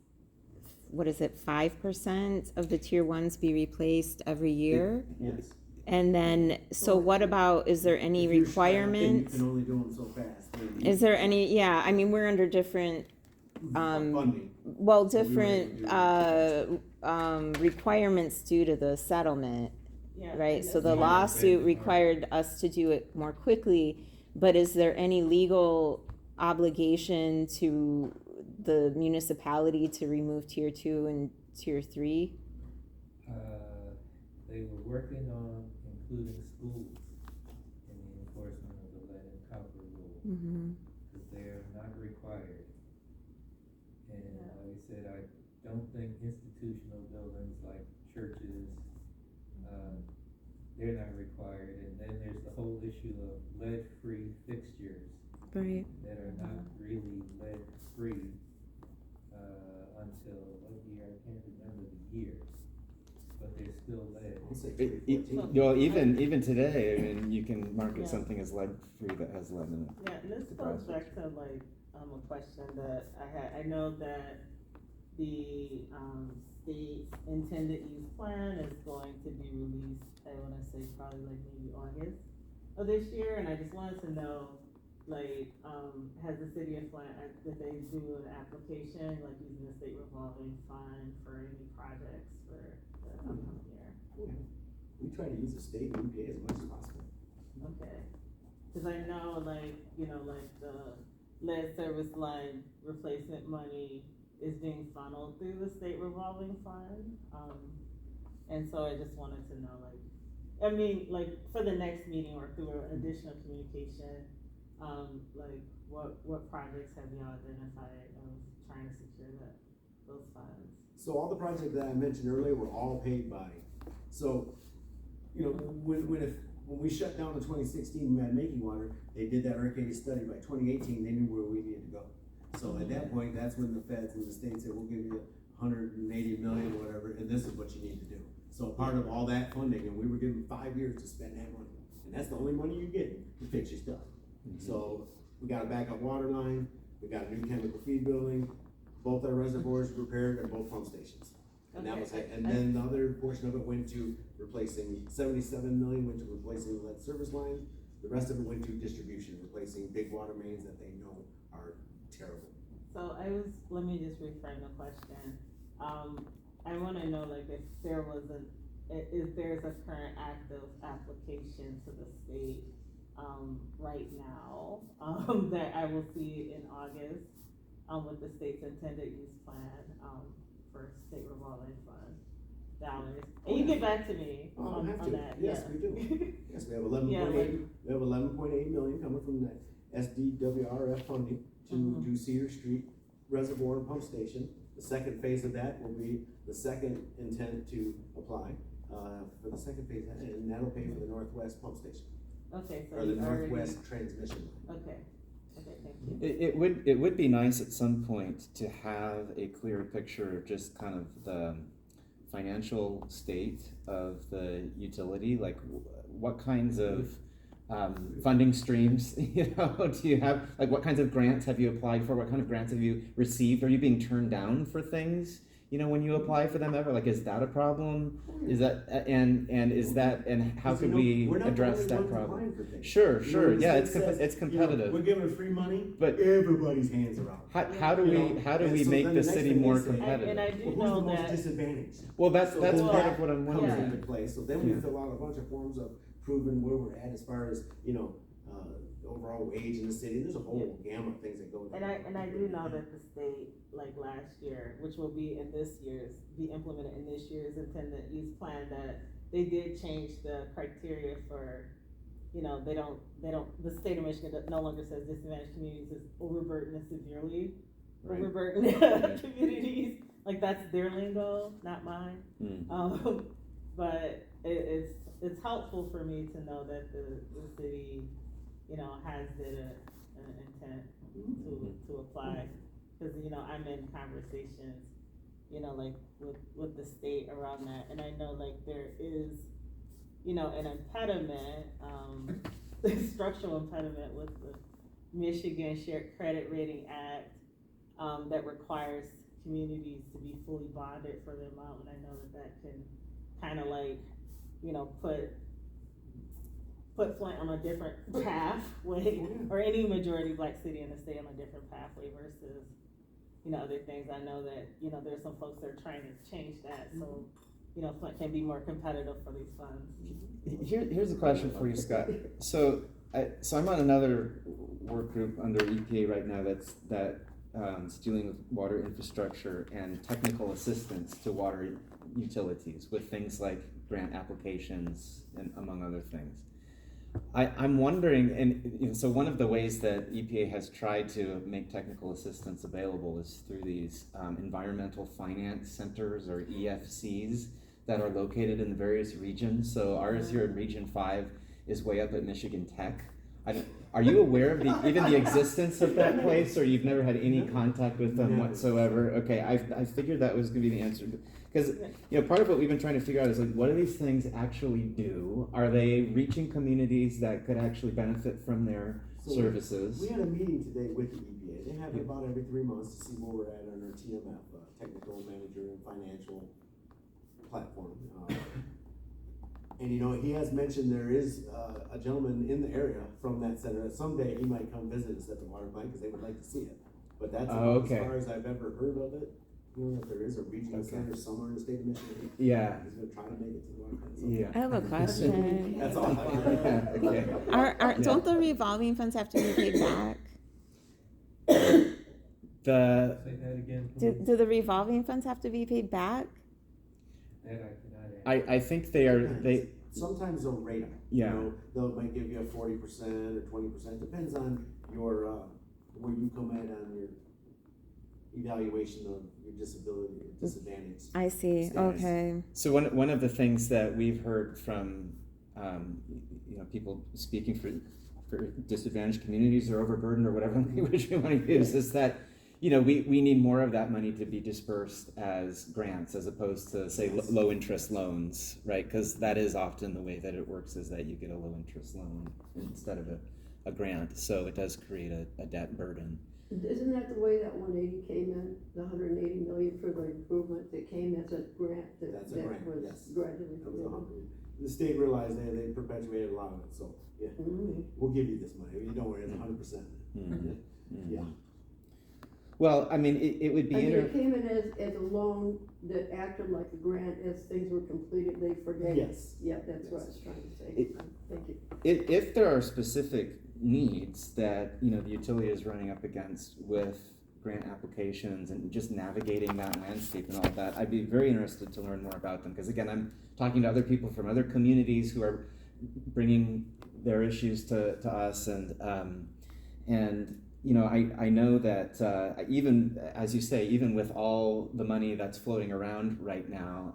what is it, 5% of the tier ones be replaced every year? Yes. And then, so what about, is there any If you're strapped in, requirement? You can only do them so fast. then Is there any, yeah, I mean, we're under different, Funding. well, So we were able different, to requirements due to the settlement, Yeah, right? and So that's the why- lawsuit required us to do it more quickly, but is there any legal obligation to the municipality to remove tier 2 and tier 3? They were working on including schools in the enforcement of the lead and copper rule, Mm-hmm. because they're not required. And like I said, I don't think institutional buildings like churches, they're not required. And then there's the whole issue of lead-free fixtures Right. that are not really lead-free, until, what year, I can't remember the year, but they're still lead. I'll say It, 2014. well, even today, I mean, you can market Yeah. something as lead free that has lead in it. Yeah, and this The goes process. back to like, a question that I had, I know that the, state intended use plan is going to be released, I wanna say probably like maybe August of this year, and I just wanted to know, like, has the city of Flint, did they do an application, like using the state revolving fund for any projects for the upcoming year? We try to use the state and EPA as much as possible. Okay, cause I know like, like the lead service line replacement money is being funneled through the state revolving fund. And so I just wanted to know like, I mean, like for the next meeting or through additional communication, like what projects have y'all identified of trying to secure those funds? So all the projects that I mentioned earlier were all paid by. So, when we shut down in 2016, we had Making Water, they did that Arcadia study. By 2018, they knew where we needed to go. So at that point, that's when the feds and the state said, we'll give you 180 million, whatever, and this is what you need to do. So part of all that funding, and we were given 5 years to spend that money. And that's the only money you get to fix your stuff. So we got a backup water line, we got a new chemical feed building, both our reservoirs repaired, and both pump stations. And that Okay. was it, and then the other portion of it went to replacing, 77 million went to replacing the lead service lines. The rest of it went to distribution, replacing big water mains that they know are terrible. So let me just reframe the question. I wanna know, like, if there's a current active application to the state, right now, that I will see in August, with the state's intended use plan, for state revolving fund dollars. And you get back to me Oh, on have that, to. yeah. Yes, we do. Yes, we have 11.8, we have 11.8 million coming from the SDWRF funding to Mhm. do Cedar Street Reservoir and Pump Station. The second phase of that will be the second intent to apply, for the second phase, and that'll pay for the Northwest Pump Station, Okay, so or the you already, Northwest Transmission Line. okay, thank you. It would be nice at some point to have a clearer picture of just kind of the financial state of the utility, like what kinds of funding streams, you know, do you have, like what kinds of grants have you applied for, what kind of grants have you received, are you being turned down for things, you know, when you apply for them ever, like is that a problem? Is that, and is that, and how could we address that problem? Sure, yeah, it's competitive. We're giving free money, But- everybody's hands are out. How do we make the city more And competitive? I do Well, know who's the most that, disadvantaged? Well, that's So part then that of what I'm comes wondering. into play, so then we Yeah. fill out a bunch of forms of proving where we're at as far as, you know, overall wage in the city, there's a whole gamut of things that go into and it. I do know that the state, like last year, which will be implemented in this year's intended use plan, that they did change the criteria for, you know, the state of Michigan no longer says disadvantaged communities is overburdened and severely Right. overburdened communities, like that's their lingo, not mine. Mm. But it's helpful for me to know that the city, you know, has an intent to apply, cause you know, I'm in conversations, you know, like with the state around that, and I know like there is, you know, an impediment, structural impediment with the Michigan Shared Credit Rating Act, that requires communities to be fully bonded for the amount, and I know that can kinda like, you know, put Flint on a different pathway, or any majority black city in the state on a different pathway versus, you know, other things. I know that, you know, there's some folks that are trying to change that, so, you know, Flint can be more competitive for these funds. Here's a question for you, Scott. So I'm on another work group under EPA right now that's dealing with water infrastructure and technical assistance to water utilities with things like grant applications and among other things. I'm wondering, and you know, so one of the ways that EPA has tried to make technical assistance available is through these environmental finance centers, or EFCs, that are located in the various regions. So ours here in Region 5 is way up at Michigan Tech. Are you aware of even the existence of that place, or you've never had any contact with them whatsoever? Okay, I figured that was going to be the answer. Because, you know, part of what we've been trying to figure out is like, what do these things actually do? Are they reaching communities that could actually benefit from their services? We had a meeting today with the EPA. They have it about every 3 months to see where we're at on our TMF, technical manager and financial platform. And you know, he has mentioned there is a gentleman in the area from that center that someday he might come visit us at the water plant because they would like to see it. But that's about as far as I've ever heard of it. You know, if there is a regional center somewhere in the state of Michigan. Yeah. He's gonna try to make it to the water plant. Yeah. I have a question. That's all. Okay. Don't the revolving funds have to be paid back? The Say that again, please. Do the revolving funds have to be paid back? That I cannot answer. I think they Sometimes they'll rate them. Yeah. You know, might give you a 40% or 20%, depends on your, where you come at on your evaluation of your disability or disadvantage. I see, status. okay. So one of the things that we've heard from you know, people speaking for disadvantaged communities or overburdened or whatever language we want to use is that, you know, we need more of that money to be dispersed as grants as opposed to, say, low interest loans, right? Because that is often the way that it works, is that you get a low interest loan instead of a grant. So it does create a debt burden. Isn't that the way that 180 came in, the 180 million for the improvement that came as a grant That's a that grant, was yes. gradually That was forgiven? the state realized they perpetuated a lot of it, so, yeah, Mhm. we'll give you this money, you don't worry, it's 100%. Mhm. Yeah. Well, I mean, it would be I mean, inter- it came in as a loan that acted like a grant as things were completed, they forgave. Yes. Yeah, that's what I was trying to say. It- Thank you. if there are specific needs that, you know, the utility is running up against with grant applications and just navigating that landscape and all of that, I'd be very interested to learn more about them, because again, I'm talking to other people from other communities who are bringing their issues to us, and you know, I know that even, as you say, even with all the money that's floating around right now,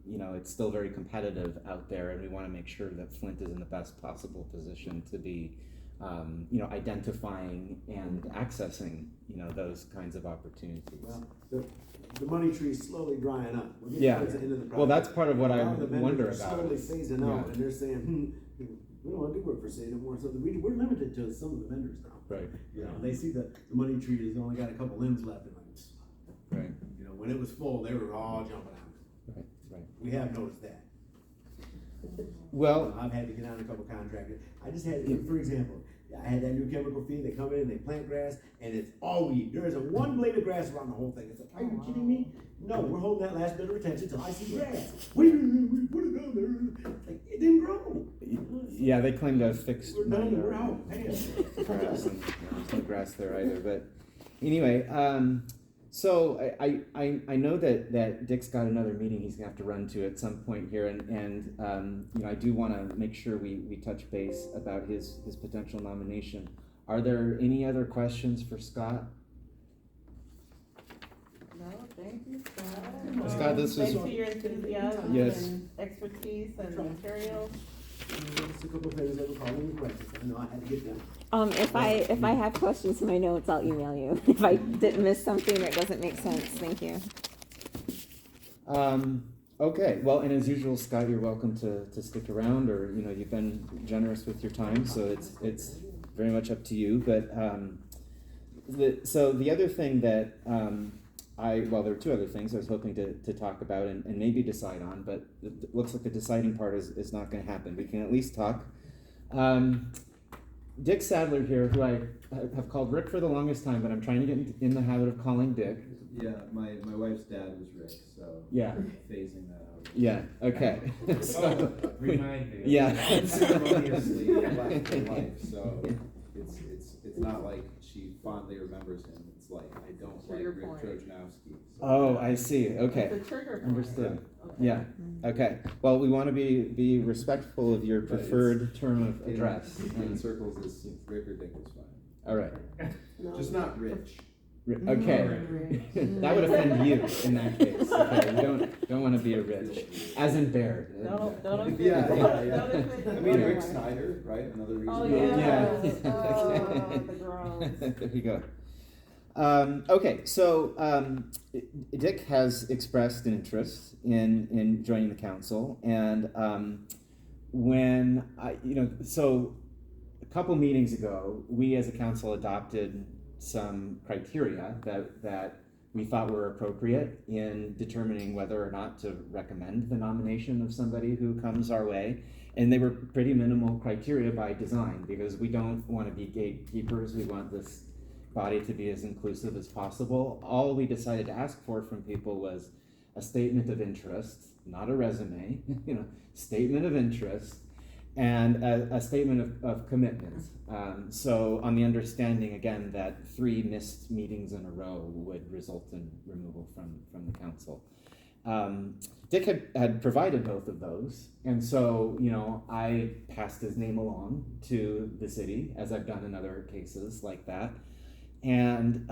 you know, it's still very competitive out there, and we want to make sure that Flint is in the best possible position to be, you know, identifying and accessing, you know, those kinds of opportunities. Well, the money tree's slowly drying up. We're getting Yeah. towards the end of the project. Well, that's part of what A I lot of the vendors wonder are about. Slowly is- phasing yeah. out, and they're saying, we don't want to do work for city anymore, so we're limited to some of the vendors now. Right. You know, they see the money tree has only got a couple limbs left, and like, Right. you know, when it was full, they were all jumping out. Right. Right. We have noticed that. Well, I've had to get on a couple contractors. I just had, for example, I had that new chemical feed. They come in, they plant grass, and it's all weed. There isn't one blade of grass around the whole thing. It's like, are you kidding me? No, we're holding that last bit of retention till I see grass. We put it down there. Like, it didn't grow. yeah, they claim to have fixed. We're done. We're out. Hey. Grass, and there's no grass there either. But anyway, so I know that Dick's got another meeting he's gonna have to run to at some point here, and you know, I do want to make sure we touch base about his potential nomination. Are there any other questions for Scott? No, thank you, Scott. Scott, this was- Thanks for your enthusiasm Yes. and expertise and material. Just a couple things that were calling me questions. I know I had to get them. If I have questions in my notes, I'll email you. If I didn't miss something or it doesn't make sense, thank you. Okay, well, and as usual, Scott, you're welcome to stick around, or, you know, you've been generous with your time, so it's very much up to you. But so the other thing that well, there are two other things I was hoping to talk about and maybe decide on, but it looks like the deciding part is not going to happen. We can at least talk. Dick Sadler here, who I have called Rick for the longest time, but I'm trying to get in the habit of calling Dick. Yeah, my wife's dad was Rick, so Yeah. I'm phasing that out. Yeah, okay. So, Remind me. yeah. Ceremoniously left in life, so it's not like she fondly remembers him. It's like I don't like Trigger Rick point. Trojanowski. So. Oh, I see, okay. The trigger point. Understood. Okay. Yeah, okay. Well, we want to be respectful of your preferred term of address. In circles, is Rick or Dick is fine. All right. No. Just not Rich. Okay. That would offend you in that case. Okay, you don't want to be a Rich, as in Bear. Don't offend. Yeah. Don't offend. I mean, Rick Snyder, right? Another reason. Oh, Yeah. yes. Oh, the groans. There you go. Okay, so Dick has expressed an interest in joining the council, and when so a couple meetings ago, we as a council adopted some criteria that we thought were appropriate in determining whether or not to recommend the nomination of somebody who comes our way. And they were pretty minimal criteria by design, because we don't want to be gatekeepers. We want this body to be as inclusive as possible. All we decided to ask for from people was a statement of interest, not a resume, statement of interest, and a statement of commitment. So on the understanding, again, that 3 missed meetings in a row would result in removal from the council. Dick had provided both of those, and so, I passed his name along to the city, as I've done in other cases like that. And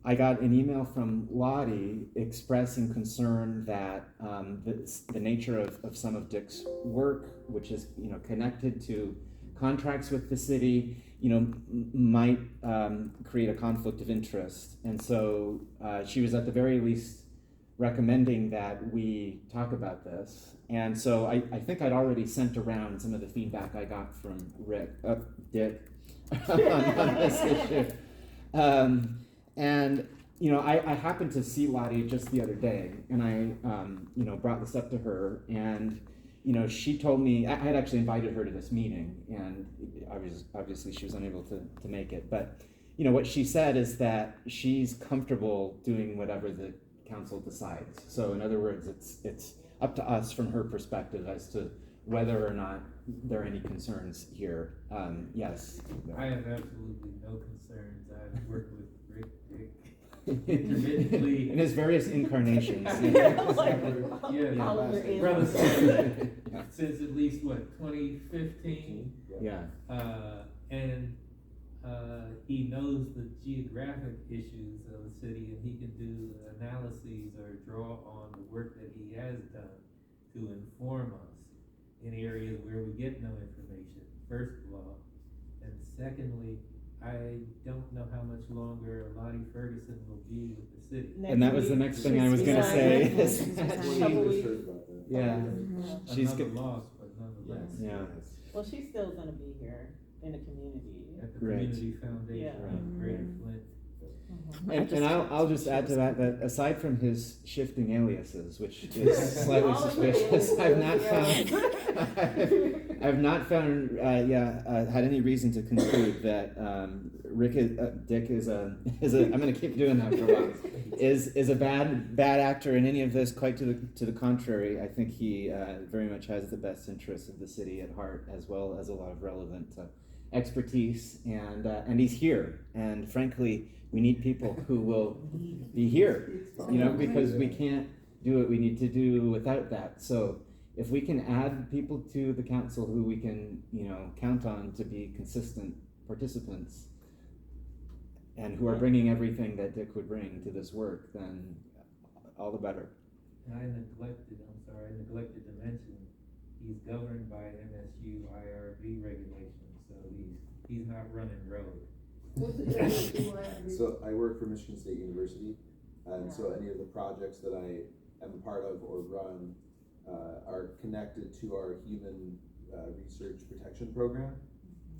I got an email from Lottie expressing concern that the nature of some of Dick's work, which is connected to contracts with the city, might create a conflict of interest. And so she was at the very least recommending that we talk about this. And so I think I'd already sent around some of the feedback I got from Dick on this issue. And you know, I happened to see Lottie just the other day, and I you know, brought this up to her, and you know, she told me I had actually invited her to this meeting, and obviously she was unable to make it, but you know, what she said is that she's comfortable doing whatever the council decides. So in other words, it's up to us from her perspective as to whether or not there are any concerns here. Yes. I have absolutely no concerns. I've worked with Rick intermittently. In his various incarnations. Yeah, like, Yeah, all of your brother, ancestors. since at least what, 2015? Yeah. And he knows the geographic issues of the city, and he can do analyses or draw on the work that he has done to inform us in areas where we get no information, first of all. And secondly, I don't know how much longer Lottie Ferguson will be with the city. And that was the next thing I was gonna say. is that Couple she- weeks. Yeah. She's Another good. loss, but nonetheless. Yeah. Well, she's still gonna be here in the community. At the Right. Community Foundation Yeah. of Greater Flint. And I'll just add to that aside from his shifting aliases, which is slightly All of the suspicious, I've not aliases, found I've not found had any reason to conclude that Dick is a I'm gonna keep doing that for a while is a bad actor in any of this. Quite to the contrary, I think he very much has the best interests of the city at heart, as well as a lot of relevant expertise, and he's here, and frankly, we need people who will be here, you know, because we can't do what we need to do without that. So if we can add people to the council who we can, you know, count on to be consistent participants and who are bringing everything that Dick would bring to this work, then all the better. And I neglected to mention, he's governed by MSU IRB regulations, so he's not running road. So I work for Michigan State University, and so any of the projects that I am a part of or run are connected to our human research protection program.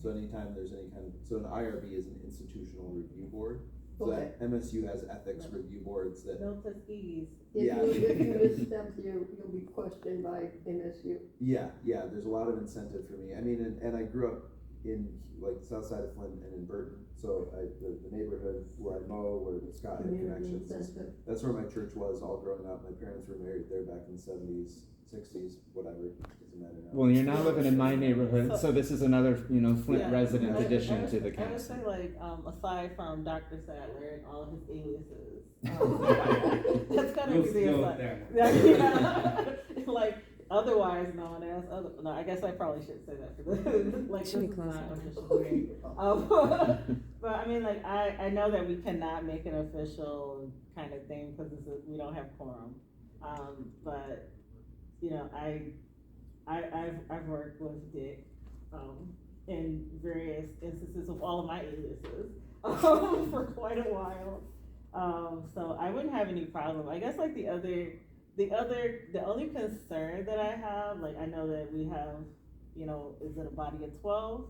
So anytime there's any kind of, so an IRB is an institutional review board. So Okay. MSU has ethics review boards that, No Tuskies. Yeah. If you misstep, you'll be questioned by MSU. yeah, there's a lot of incentive for me. I mean, and I grew up in like south side of Flint and in Burton, so the neighborhood where I mow, where the Scott had Community connections, incentive. that's where my church was all growing up. My parents were married there back in the 70s, 60s, whatever, doesn't matter now. Well, you're now living in my neighborhood, so this is another, you know, Flint Yeah. resident I- addition I would- to the I would council. say like, aside from Dr. Sadler and all of his aliases, that's kind We'll of the go with aside. that one. Yeah. Like, otherwise known as, no, I guess I probably should say that for the, like, this Should be is closer. not official hearing. But I mean, like, I know that we cannot make an official kind of thing, because we don't have quorum. But, you know, I've worked with Dick, in various instances of all of my aliases, for quite a while. So I wouldn't have any problem. I guess like the only concern that I have, like, I know that we have, you know, is it a body of 12?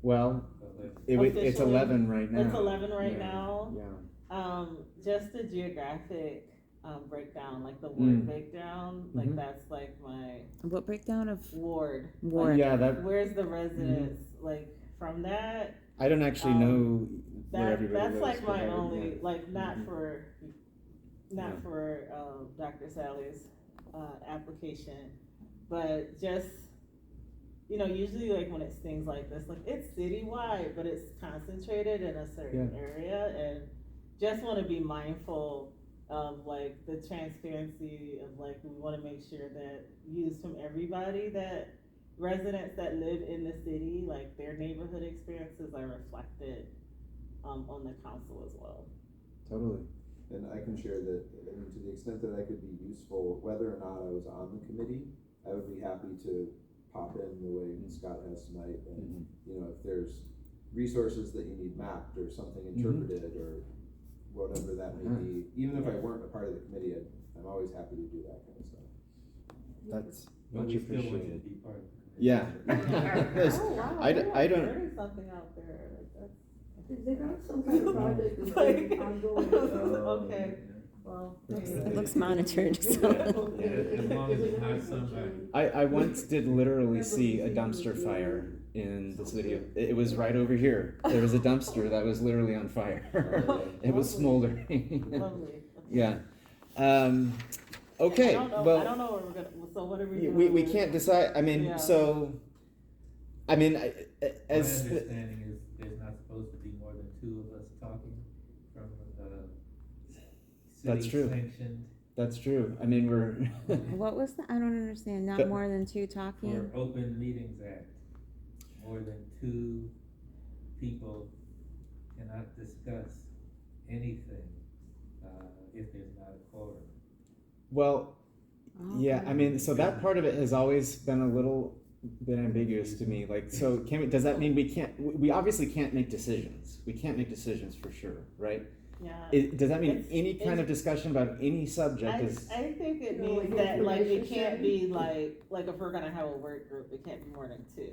Well, it's Officially, 11 right now. It's 11 right Yeah, now. Yeah. Just the geographic breakdown, like the ward breakdown, like Mhm. that's like my What breakdown of ward. ward? Yeah, that Where's the residents, like, from that? I don't actually know where That, everybody that's lives, like but my I would- only, yeah. like, not Mhm. for, not Yeah. for, Dr. Sally's, application, but just, you know, usually like when it's things like this, like, it's citywide, but it's concentrated in a certain area, and just wanna be mindful of like the transparency of, like, we wanna make sure that views from everybody, that residents that live in the city, like, their neighborhood experiences are reflected on the council as well. Totally. And I can share that, I mean, to the extent that I could be useful, whether or not I was on the committee, I would be happy to pop in the way Scott has tonight. And, you know, if there's resources that you need mapped or something interpreted or whatever that may be, even if I weren't a part of the committee, I'm always happy to do that kind of stuff. That's But much we still want you to appreciated. be part of it. Yeah. Yes. Oh, wow, I don't- There's something out there, like, that's They got some kind of project that's Like, been ongoing. Okay, well. It looks monitored, so. Yeah, as long as it's not somebody. I once did literally see a dumpster fire in this video. It was right over here. There was a dumpster that was literally on fire. It was smoldering. Lovely. Yeah. Okay, I don't know well, where we're gonna, so what are we doing? we with- can't decide, I mean, Yeah. so, I mean, My as, understanding is there's not supposed to be more than two of us talking from, That's city true. sanctioned that's true. I mean, we're, What was the, I don't understand, not But- more than two talking? for Open Meetings Act. More than two people cannot discuss anything, if there's not a quorum. well, yeah, I Okay. mean, so that part of it has always been a little bit ambiguous to me, like, so can we, does that mean we obviously can't make decisions, we can't make decisions for sure, right? Yeah. Does that mean It's- any kind of it's- discussion about any subject is, I think it You know, means like that, like, it information can't sharing. be like if we're gonna have a work group, it can't be more than two.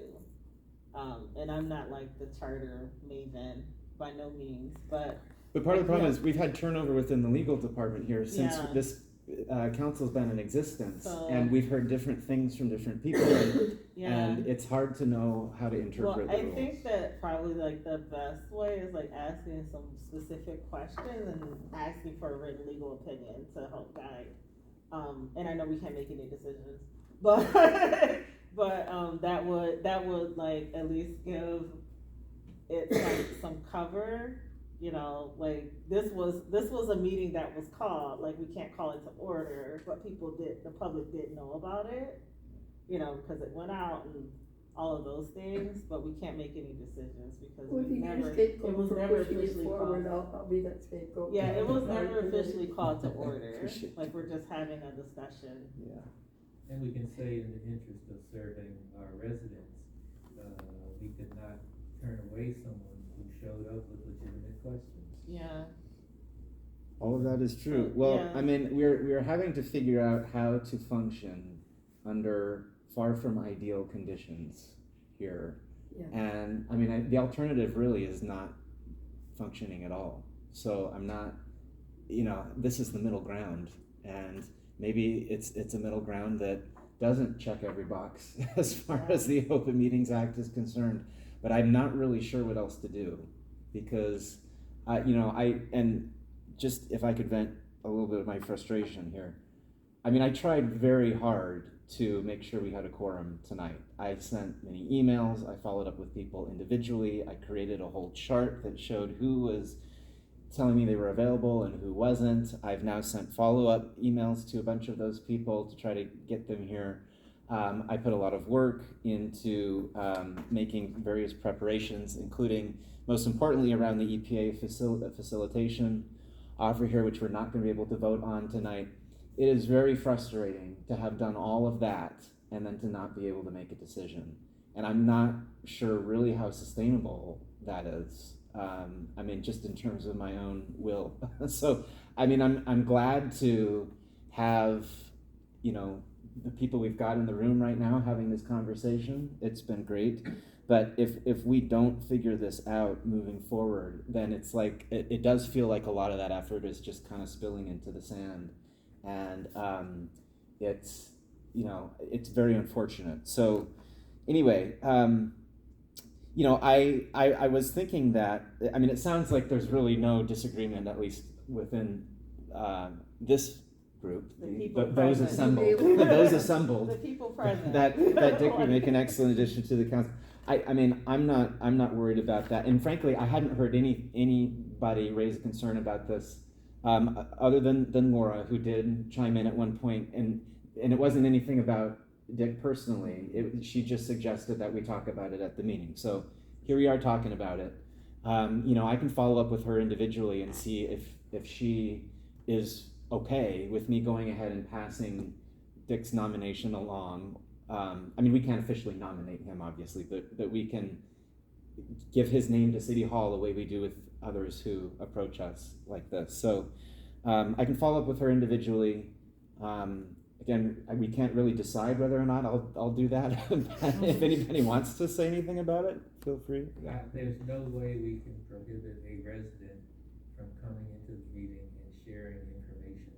And I'm not like the charter maven by no means, but but part of the problem Yeah. is we've had turnover within the legal department here since Yeah. this council's been in existence, So- and we've heard different things from different people, and, yeah. and it's hard to know how to Well, interpret the I rules. think that probably like the best way is like asking some specific questions and asking for a written legal opinion to help guide. And I know we can't make any decisions, but that would like at least give it some cover. You know, like this was a meeting that was called, like we can't call it to order, but the public didn't know about it, you know, because it went out and all of those things, but we can't make any decisions because Well, if we you get never, a it scapegoat was for never pushing it officially forward, called. I'll be that scapegoat. Yeah, it was never Sorry, officially called to order, Appreciate like we're just having a discussion. Yeah. And we can say in the interest of serving our residents, we could not turn away someone who showed up with legitimate questions. Yeah, All of that is true. Well, Yeah. I mean, we're having to figure out how to function under far from ideal conditions here. Yeah. And I mean, the alternative really is not functioning at all. So I'm not, this is the middle ground, and maybe it's a middle ground that doesn't check every box as far as the Open Meetings Act is concerned. But I'm not really sure what else to do, because and just if I could vent a little bit of my frustration here. I mean, I tried very hard to make sure we had a quorum tonight. I sent many emails, I followed up with people individually, I created a whole chart that showed who was telling me they were available and who wasn't. I've now sent follow-up emails to a bunch of those people to try to get them here. I put a lot of work into making various preparations, including, most importantly, around the EPA facilitation offer here, which we're not going to be able to vote on tonight. It is very frustrating to have done all of that and then to not be able to make a decision. And I'm not sure really how sustainable that is. I mean, just in terms of my own will. So, I mean, I'm glad to have, the people we've got in the room right now having this conversation. It's been great. But if we don't figure this out moving forward, then it's like, it does feel like a lot of that effort is just kind of spilling into the sand. And it's very unfortunate. So anyway, I was thinking that, I mean, it sounds like there's really no disagreement, at least within this group, The people those present. assembled, those assembled, the people present. that Dick would make an excellent addition to the council. I mean, I'm not worried about that. And frankly, I hadn't heard anybody raise a concern about this, other than Laura, who did chime in at one point, and it wasn't anything about Dick personally. She just suggested that we talk about it at the meeting. So here we are talking about it. I can follow up with her individually and see if she is okay with me going ahead and passing Dick's nomination along. I mean, we can't officially nominate him, obviously, but we can give his name to City Hall the way we do with others who approach us like this. So I can follow up with her individually, again, we can't really decide whether or not I'll do that. If anybody wants to say anything about it, feel free. There's no way we can prohibit a resident from coming into the meeting and sharing information.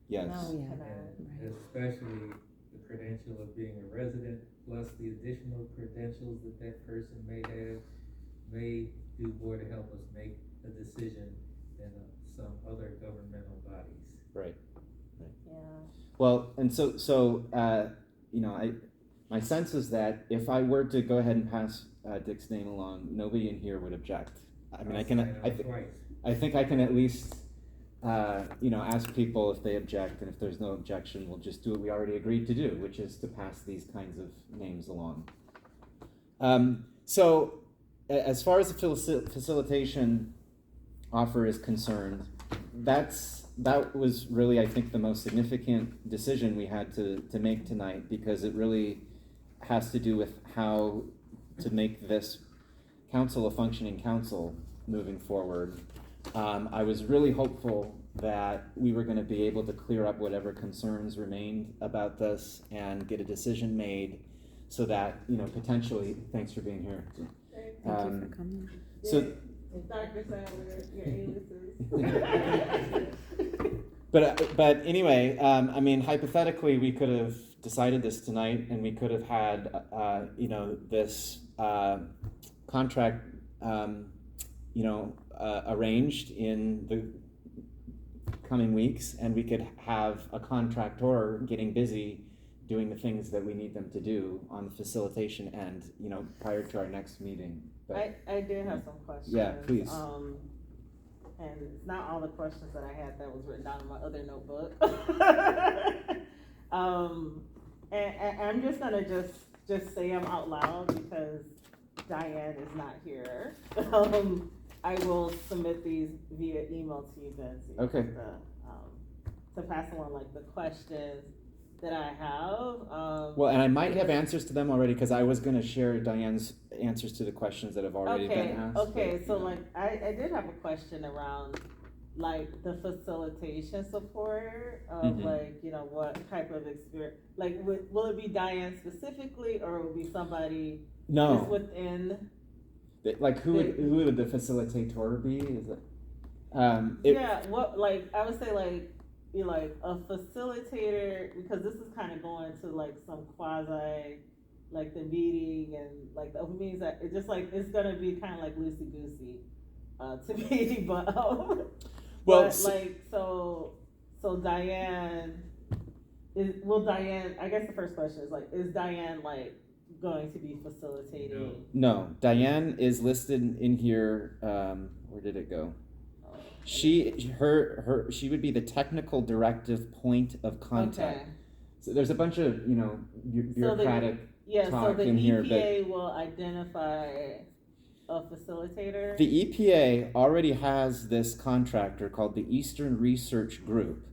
Yes. No, we Yeah. cannot. And especially the credential of being a resident, plus the additional credentials that that person may have, may do more to help us make a decision than some other governmental bodies. Right. Yeah. Well, and so you know, my sense is that if I were to go ahead and pass Dick's name along, nobody in here would object. I mean, I think I can at least, you know, ask people if they object, and if there's no objection, we'll just do what we already agreed to do, which is to pass these kinds of names along. So, as far as the facilitation offer is concerned, that was really, I think, the most significant decision we had to make tonight, because it really has to do with how to make this council a functioning council moving forward. I was really hopeful that we were going to be able to clear up whatever concerns remained about this and get a decision made, so that, you know, potentially, thanks for being here. Thank you for coming. So, Dr. Sadler, your aliases. but anyway, I mean, hypothetically, we could have decided this tonight, and we could have had, you know, this contract, you know, arranged in the coming weeks, and we could have a contractor getting busy doing the things that we need them to do on the facilitation end, you know, prior to our next meeting. But, I did have some questions. Yeah, please. And it's not all the questions that I had that was written down in my other notebook. And I'm just gonna just say them out loud because Diane is not here. I will submit these via email to you guys. Okay. To pass along like the questions that I have. well, and I might have answers to them already, because I was going to share Diane's answers to the questions that have already been asked. Okay, but, so you know. like I did have a question around like the facilitation support of Mhm. like, you know, what type of experience, like will it be Diane specifically, or will it be somebody that's No, within? like who would the facilitator be? Is it? Yeah, what, like I would say like be like a facilitator, because this is kind of going to like some quasi like the meeting and like the open meetings, that it just like it's gonna be kind of like loosey goosey to me, but Well, but like so Diane will Diane, I guess the first question is like, is Diane like going to be facilitating? No, Diane is listed in here. Where did it go? She would be the technical directive point of contact. Okay. So there's a bunch of, you know, bureaucratic Yeah, so talk the in here, EPA will identify a facilitator? The EPA already has this contractor called the Eastern Research Group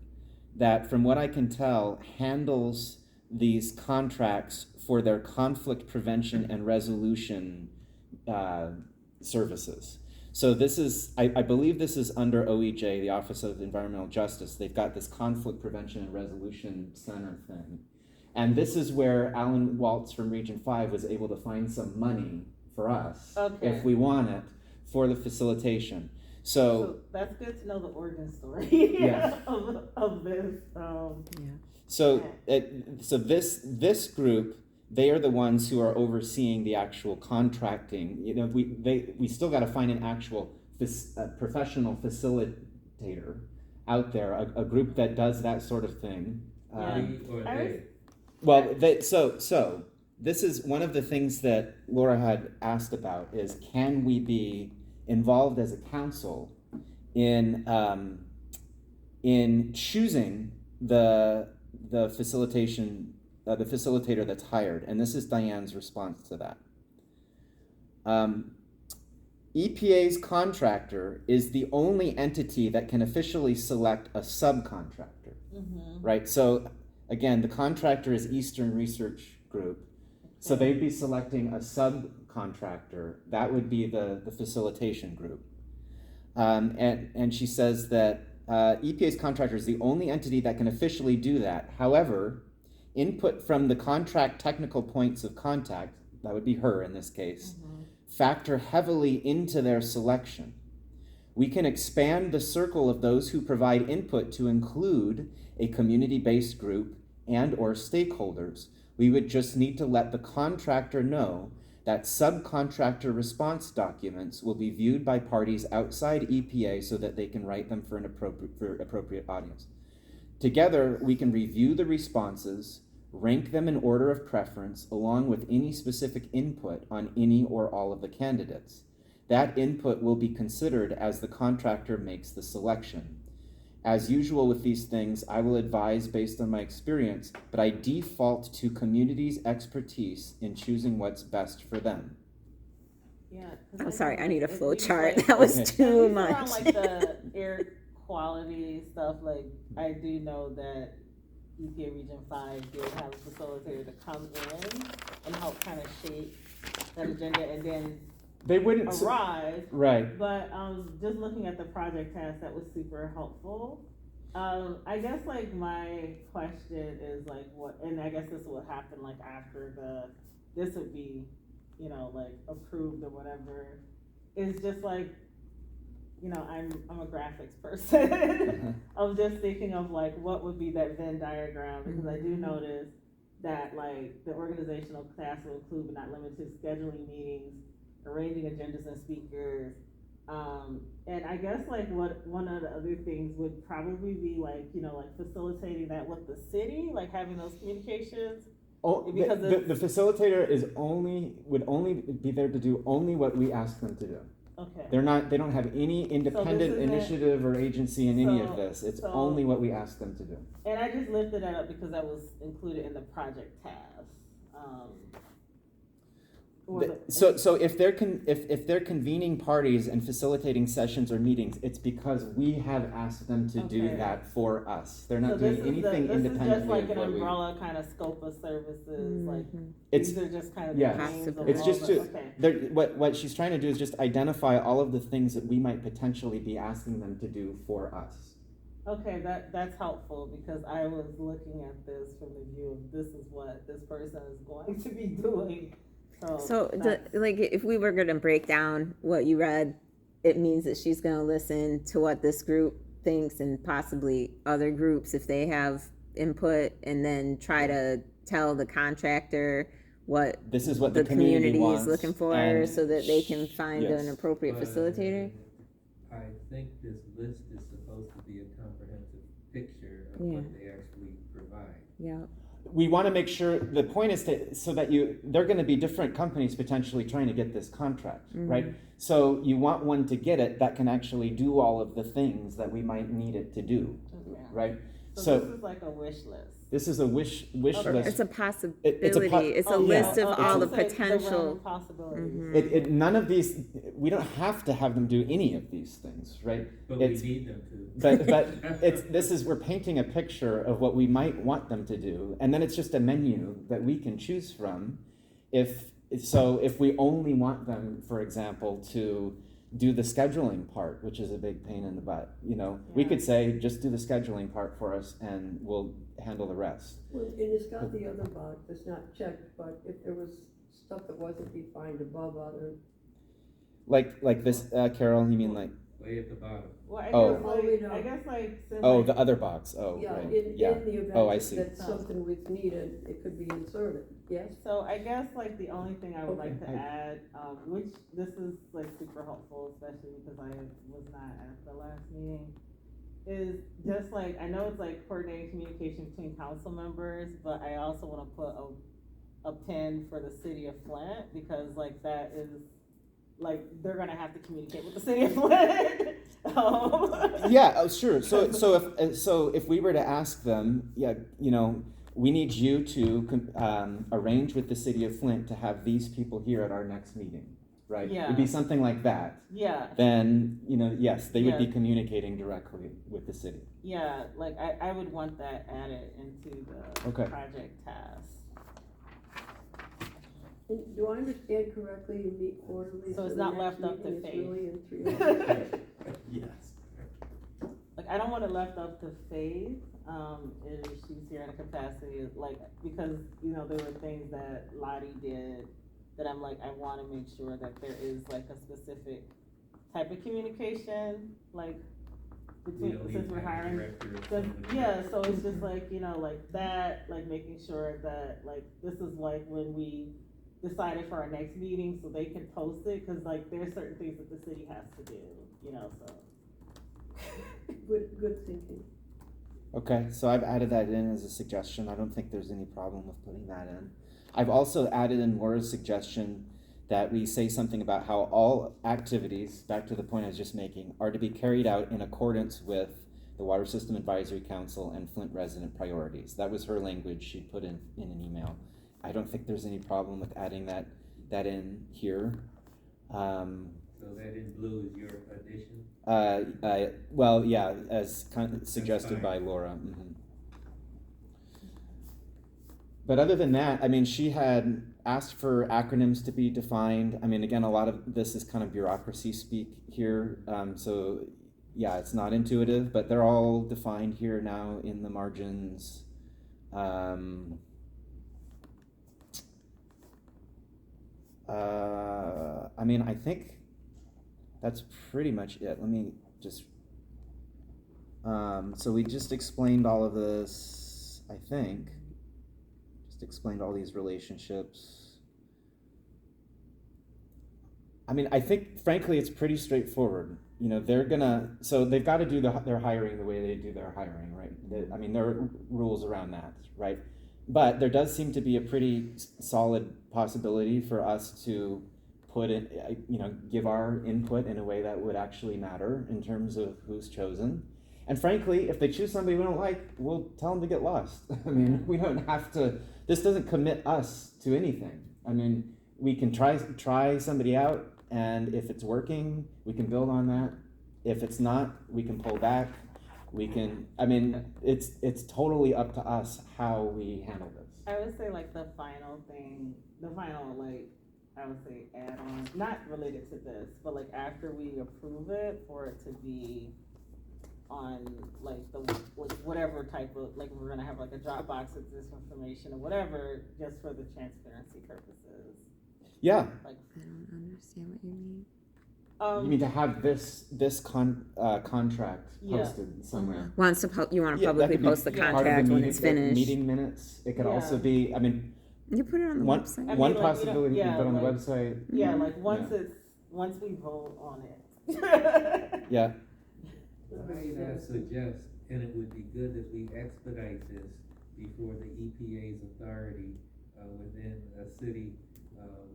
that, from what I can tell, handles these contracts for their conflict prevention and resolution services. So this is, I believe this is under OEJ, the Office of Environmental Justice. They've got this conflict prevention and resolution center thing. And this is where Alan Waltz from Region 5 was able to find some money for us, Okay. if we want it, for the facilitation. So that's good to know the origin story Yeah. of this. So this group, they are the ones who are overseeing the actual contracting. You know, we still got to find an actual professional facilitator out there, a group that does that sort of thing. So this is one of the things that Laura had asked about, is can we be involved as a council in choosing the facilitator that's hired, and this is Diane's response to that. EPA's contractor is the only entity that can officially select a subcontractor, right? So again, the contractor is Eastern Research Group, so they'd be selecting a subcontractor. That would be the facilitation group. And she says that EPA's contractor is the only entity that can officially do that. However, Input from the contract technical points of contact, that would be her in this case, factor heavily into their selection. We can expand the circle of those who provide input to include a community-based group and or stakeholders. We would just need to let the contractor know that subcontractor response documents will be viewed by parties outside EPA so that they can write them for an appropriate audience. Together, we can review the responses, rank them in order of preference, along with any specific input on any or all of the candidates. That input will be considered as the contractor makes the selection. As usual with these things, I will advise based on my experience, but I default to community's expertise in choosing what's best for them. Yeah. I'm sorry, I need a It flow leaves, chart. like- That was Okay. too At least around, much. like the air quality stuff, like I do know that EPA Region 5 did have a facilitator to come in and help kind of shape that agenda and then They wouldn't, arrive. right, But just looking at the project task, that was super helpful. I guess like my question is like what, and I guess this would happen like after this would be, you know, like approved or whatever. Is just like, you know, I'm a graphics person. I'm just thinking of like what would be that Venn diagram, because I do notice that like the organizational task will include but not limited to scheduling meetings, arranging agendas and speakers. And I guess like what one of the other things would probably be like, you know, like facilitating that with the city, like having those communications. oh, Because the facilitator would only be there to do only what we ask them to do. Okay. They don't have any independent isn't- initiative or agency in any of so- this. It's so- only what we ask them to do. And I just lifted that up because that was included in the project task. So if they're if they're convening parties and facilitating sessions or meetings, it's because we have asked them to do Okay. that for us. They're not So doing this is anything this is independently just like of an what umbrella kind of scope of services, like It's these are just kind of yeah. the names of It's all just the, to what she's trying to do is just identify all of the things that we might potentially be asking them to do for us. Okay, that's helpful because I was looking at this from the view of this is what this person is going to be doing. So, that's- like, if we were gonna break down what you read, it means that she's gonna listen to what this group thinks and possibly other groups if they have input, and then try to tell the contractor what This is what the community wants, is looking for, and so that they can find yes. an appropriate facilitator. I think this list is supposed to be a comprehensive picture of Yeah. what they actually provide. Yeah. We want to make sure, the point is so that they're going to be different companies potentially trying to get this contract, right? So you want one to get it that can actually do all of the things that we might need it to do, Okay. right? So this is like a wish list. This is a wish Okay. list. It's a possibility. It's a It's a Oh, list yeah. of Oh, all I the would say realm potential. of possibilities. Mhm. None of these, we don't have to have them do any of these things, right? But It's- we need them to. But we're painting a picture of what we might want them to do, and then it's just a menu that we can choose from. If we only want them, for example, to do the scheduling part, which is a big pain in the butt, you know, we Yeah. could say, just do the scheduling part for us and we'll handle the rest. Well, and it's got the other box, it's not checked, but if there was stuff that wasn't defined above other, Like this, Carol, you mean like, Way at the bottom. Well, I Oh. guess All the way like, down. I guess like, since oh, like, the other box, oh, yeah, right, in yeah. the event Oh, I see. that something was needed, it could be inserted, yes? so I guess like the only thing I would like to Okay. add, which this is like super helpful, especially because I was not at the last meeting, is just like, I know it's like coordinating communication between council members, but I also wanna put a pin for the city of Flint, because like that is, like, they're gonna have to communicate with the city of Flint. Yeah, oh, sure. So if we were to ask them, yeah, you know, we need you to arrange with the city of Flint to have these people here at our next meeting, right? Yeah. It'd be something like that. Yeah, Then, you know, yes, they would be Yeah. communicating directly with the city. yeah, like I would want that added into the Okay. project task. And do I understand correctly, you meet quarterly? So it's the not next left up to meeting is fate. really in 3 hours? Yes. Like, I don't want it left up to faith, and she's here in a capacity, like, because, you know, there were things that Lottie did that I'm like, I wanna make sure that there is like a specific type of communication, like, We between, don't since even we're have a hiring. director of So, public yeah, works. so it's just like, you know, like that, like making sure that, like, this is like when we decided for our next meeting, so they can post it, cause like there's certain things that the city has to do, you know, so. Good thinking. Okay, so I've added that in as a suggestion. I don't think there's any problem with putting that in. I've also added in Laura's suggestion that we say something about how all activities, back to the point I was just making, are to be carried out in accordance with the Water System Advisory Council and Flint resident priorities. That was her language she put in an email. I don't think there's any problem with adding that in here. So that in blue is your addition? Well, yeah, as kind of suggested fine. by Laura. Mhm. But other than that, I mean, she had asked for acronyms to be defined. I mean, again, a lot of this is kind of bureaucracy speak here. So yeah, it's not intuitive, but they're all defined here now in the margins. I mean, I think that's pretty much it. Let me just, so we just explained all of this, I think. Just explained all these relationships. I mean, I think, frankly, it's pretty straightforward. You know, so they've got to do their hiring the way they do their hiring, right? I mean, there are rules around that, right? But there does seem to be a pretty solid possibility for us to put in, you know, give our input in a way that would actually matter in terms of who's chosen. And frankly, if they choose somebody we don't like, we'll tell them to get lost. I mean, we don't have to, this doesn't commit us to anything. I mean, we can try somebody out, and if it's working, we can build on that. If it's not, we can pull back. We can, I mean, it's totally up to us how we handle this. I would say like the final thing, like, I would say add on, not related to this, but like after we approve it, for it to be on like whatever type of, like we're gonna have like a Dropbox with this information or whatever, just for the transparency purposes. Yeah. Like, I don't understand what you mean. You mean to have this contract Yeah. posted somewhere? You want to Yeah, that publicly could be post the part of the contract when meeting, it's finished. Meeting minutes. It could also Yeah. be, I mean, You put it on the one website. I mean, one like, you know, possibility you yeah, can put on the like- website. yeah, Mhm. like once Yeah. once we vote on it. Yeah. I suggest, and it would be good if we expedite this before the EPA's authority within a city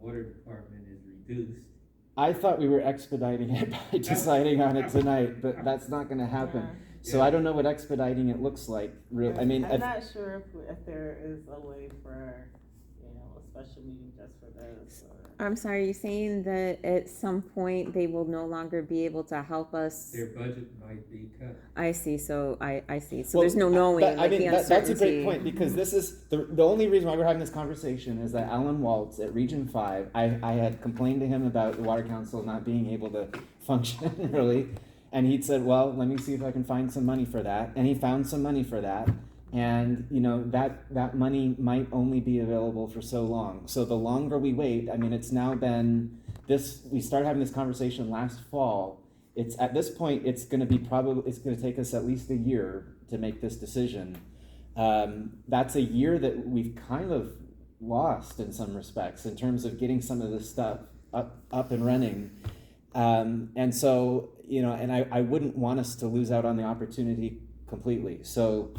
water department is reduced. I thought we were expediting it by deciding on it tonight, but that's not going to happen. So I don't know what expediting it looks like. I mean, I'm not sure if there is a way for, you know, a special meeting just for this. Or... I'm sorry, you're saying that at some point they will no longer be able to help us? Their budget might be cut. I see, so I see. So well, there's no knowing, I like mean, the that's a uncertainty. great point, because this is the only reason why we're having this conversation is that Alan Waltz at Region 5, I had complained to him about the Water Council not being able to function really. And he'd said, well, let me see if I can find some money for that. And he found some money for that. And, you know, that money might only be available for so long. So the longer we wait, I mean, it's now been we started having this conversation last fall. It's at this point, it's going to take us at least a year to make this decision. That's a year that we've kind of lost in some respects in terms of getting some of this stuff up and running. And so, you know, and I wouldn't want us to lose out on the opportunity completely. So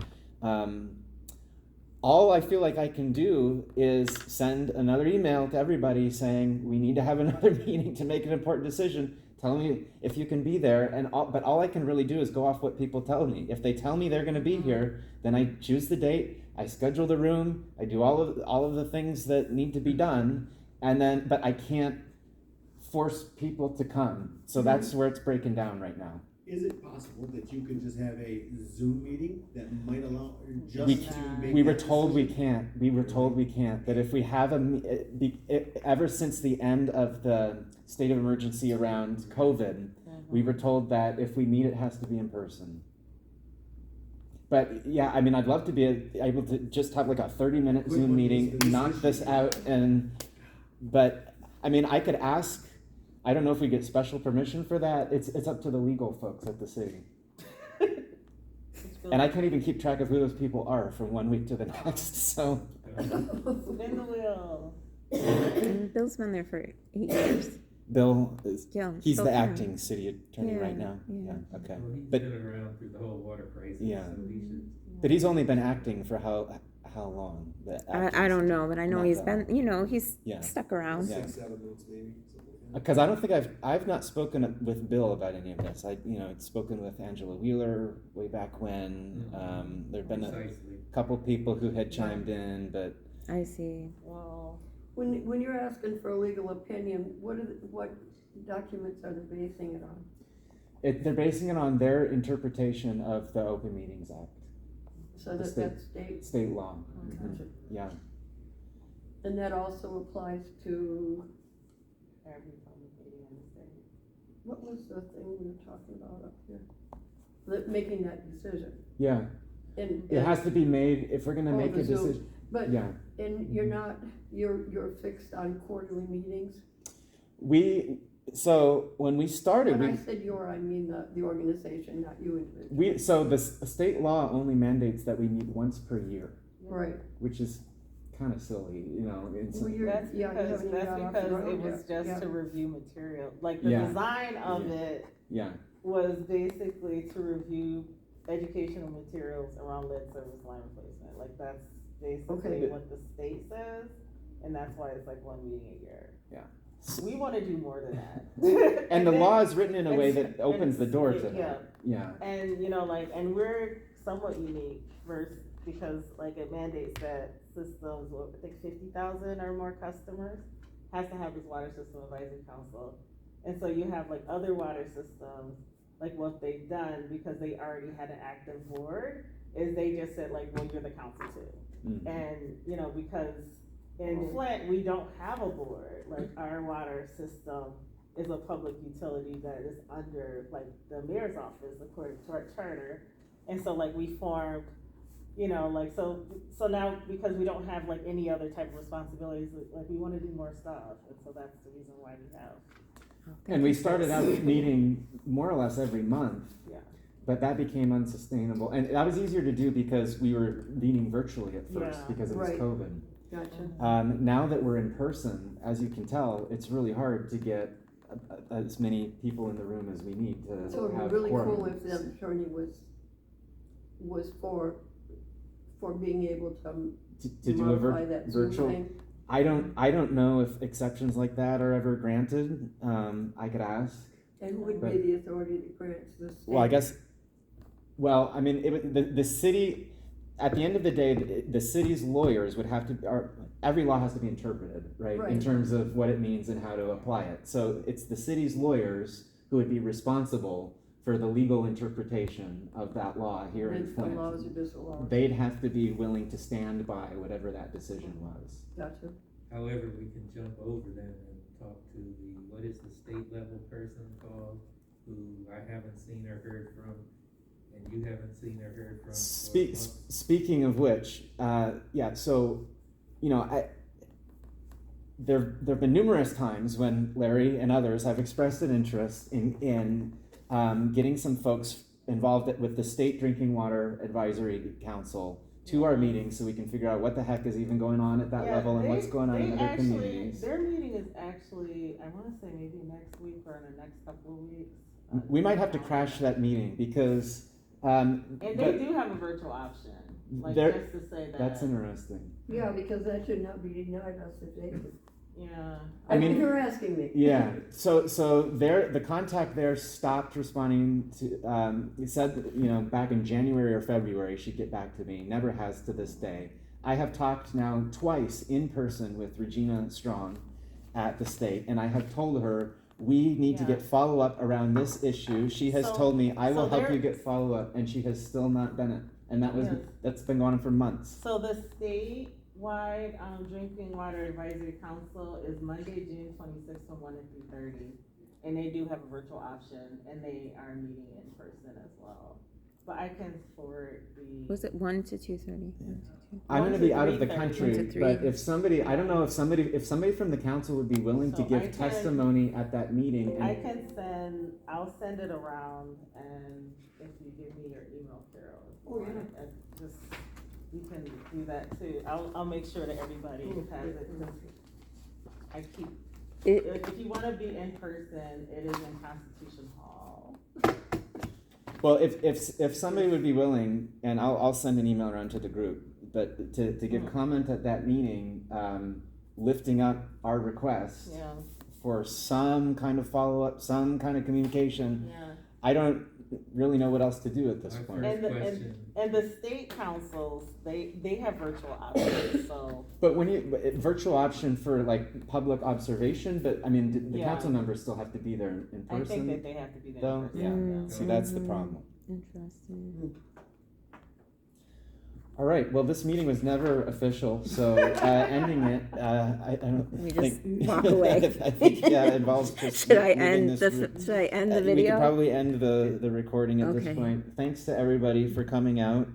all I feel like I can do is send another email to everybody saying we need to have another meeting to make an important decision. Tell me if you can be there. But all I can really do is go off what people tell me. If they tell me they're going to be here, then I choose the date, I schedule the room, I do all of the things that need to be done, but I can't force people to come. So that's where it's breaking down right now. Is it possible that you could just have a Zoom meeting that might allow just We- to make We were that told we decision? can't. We were told we can't. That if we have ever since the end of the state of emergency around COVID, we were told that if we meet, it has to be in person. But yeah, I mean, I'd love to be able to just have like a 30-minute Quick Zoom one, meeting, this knock issue. this out, but I mean, I could ask. I don't know if we get special permission for that. It's up to the legal folks at the city, and I can't even keep track of who those people are from one week to the next. So Spin the wheel. And Bill's been there for 8 years. Bill is Yeah, he's so the far. acting city attorney right Yeah, now. yeah. Okay. Well, he's But- been around through the whole water crisis, Yeah. so he should. But he's only been acting for how long? I don't know, but I know Not he's that been, you know, he's Yeah. stuck around. Yeah. 6, 7 months maybe, something like that. Because I don't think I've not spoken with Bill about any of this. I'd spoken with Angela Wheeler way back when. There've been a Precisely. couple people who had chimed in, but I see. Well, When you're asking for a legal opinion, what documents are they basing it on? they're basing it on their interpretation of the Open Meetings Act, So The that state- that's state, state law. Gotcha. Yeah. and that also applies to, every public meeting in the state. what was the thing we were talking about up here? Making that decision, Yeah. and. It has to be made if we're gonna Oh, make the a Zoom. decision. But, Yeah. and you're fixed on quarterly meetings? So when we started, When I said I mean the organization, not you individually. the state law only mandates that we meet once per year, Right, which is kind of silly, in some- well, you're, That's yeah, you because, haven't even got off the road it was yet. just Yeah. to review material, like the Yeah. design of Yeah. it yeah. was basically to review educational materials around lead service line replacement, like that's basically Okay. what the state says, and that's why it's like one meeting a year. Yeah. We wanna do more than that. And the then- law is written in a way and- that opens the door to yeah. that. Yeah. And, and we're somewhat unique versus, because like it mandates that systems, I think 50,000 or more customers has to have this water system advisory council. And so you have like other water systems, like what they've done, because they already had an active board, is they just said like, well, you're the council too. Mhm. And, because in Flint, we don't have a board, like our water system is a public utility that is under like the mayor's office according to our charter. And so like we formed, so now because we don't have like any other type of responsibilities, like we wanna do more stuff, and so that's the reason why we have. And we started out meeting more or less every month. Yeah. But that became unsustainable, and that was easier to do because we were meeting virtually at first Yeah. because it was Right. COVID. Gotcha. Now that we're in person, as you can tell, it's really hard to get as many people in the room as we need to So it'd have be really quorum. cool if the attorney was for being able to do a modify that Zoom virtual. thing. I don't know if exceptions like that are ever granted. I could ask. And who would But- be the authority that grants this? Well, I guess. Well, I mean, the city. At the end of the day, the city's lawyers would have to. Every law has to be interpreted, right? In Right. terms of what it means and how to apply it. So it's the city's lawyers who would be responsible for the legal interpretation of that law here in That Flint. allows or disallows. They'd have to be willing to stand by whatever that decision was. Gotcha. However, we can jump over them and talk to what is the state level person called, who I haven't seen or heard from, and you haven't seen or heard from. for months. Speaking of which, so, there've been numerous times when Larry and others have expressed an interest in getting some folks involved with the State Drinking Water Advisory Council to our meetings so we can figure out what the heck is even going on at that Yeah, level and what's going on in other actually- communities. Their meeting is actually, I wanna say maybe next week or in the next couple of weeks. We might have to crash that meeting because, And but they do have a virtual option, like There- just to say that. that's interesting. Yeah, because that should not be denied us if they. Yeah. I mean- You're asking me. Yeah, so the contact there stopped responding to, it said, back in January or February, she'd get back to me, never has to this day. I have talked now twice in person with Regina Strong at the state, and I have told her, we need to Yeah. get follow-up around this issue. She has So- told me, I will so help you there- get follow-up, and she has still not done it. And Yes. that's been going on for months. So the statewide, Drinking Water Advisory Council is Monday, June 26th from 1 to 3:30. And they do have a virtual option, and they are meeting in person as well. but I can forward the. Was it 1 to 2:30? I'm One gonna to be out of the 3:30. country, 1 to 3. but if somebody, I don't know if somebody from the council would be willing to So I give can- testimony at that meeting. I And can send, I'll send it around, and if you give me your email, Carol. Oh, yeah. Just, you can do that too. I'll make sure that everybody has it, 'cause I keep, if you wanna be in person, it is in Constitution Hall. Well, if somebody would be willing, and I'll send an email around to the group, but to give comment at that meeting, lifting up our request Yeah, for some kind of follow-up, some kind of communication, yeah. I don't really know what else to do at this Our point. first And question, And the state councils, they have virtual options, so, But when virtual option for like public observation, but I mean, the Yeah. council members still have to be there in I think that person. they have to be there Though, in person. yeah. Yeah. See, that's the problem. Interesting. All right, well, this meeting was never official, so ending it, I don't We think. just walk away. I think, yeah, it involves just. Should I leaving end this the, room. should I end the We could video? probably end the recording at this Okay. point. Thanks to everybody for coming out.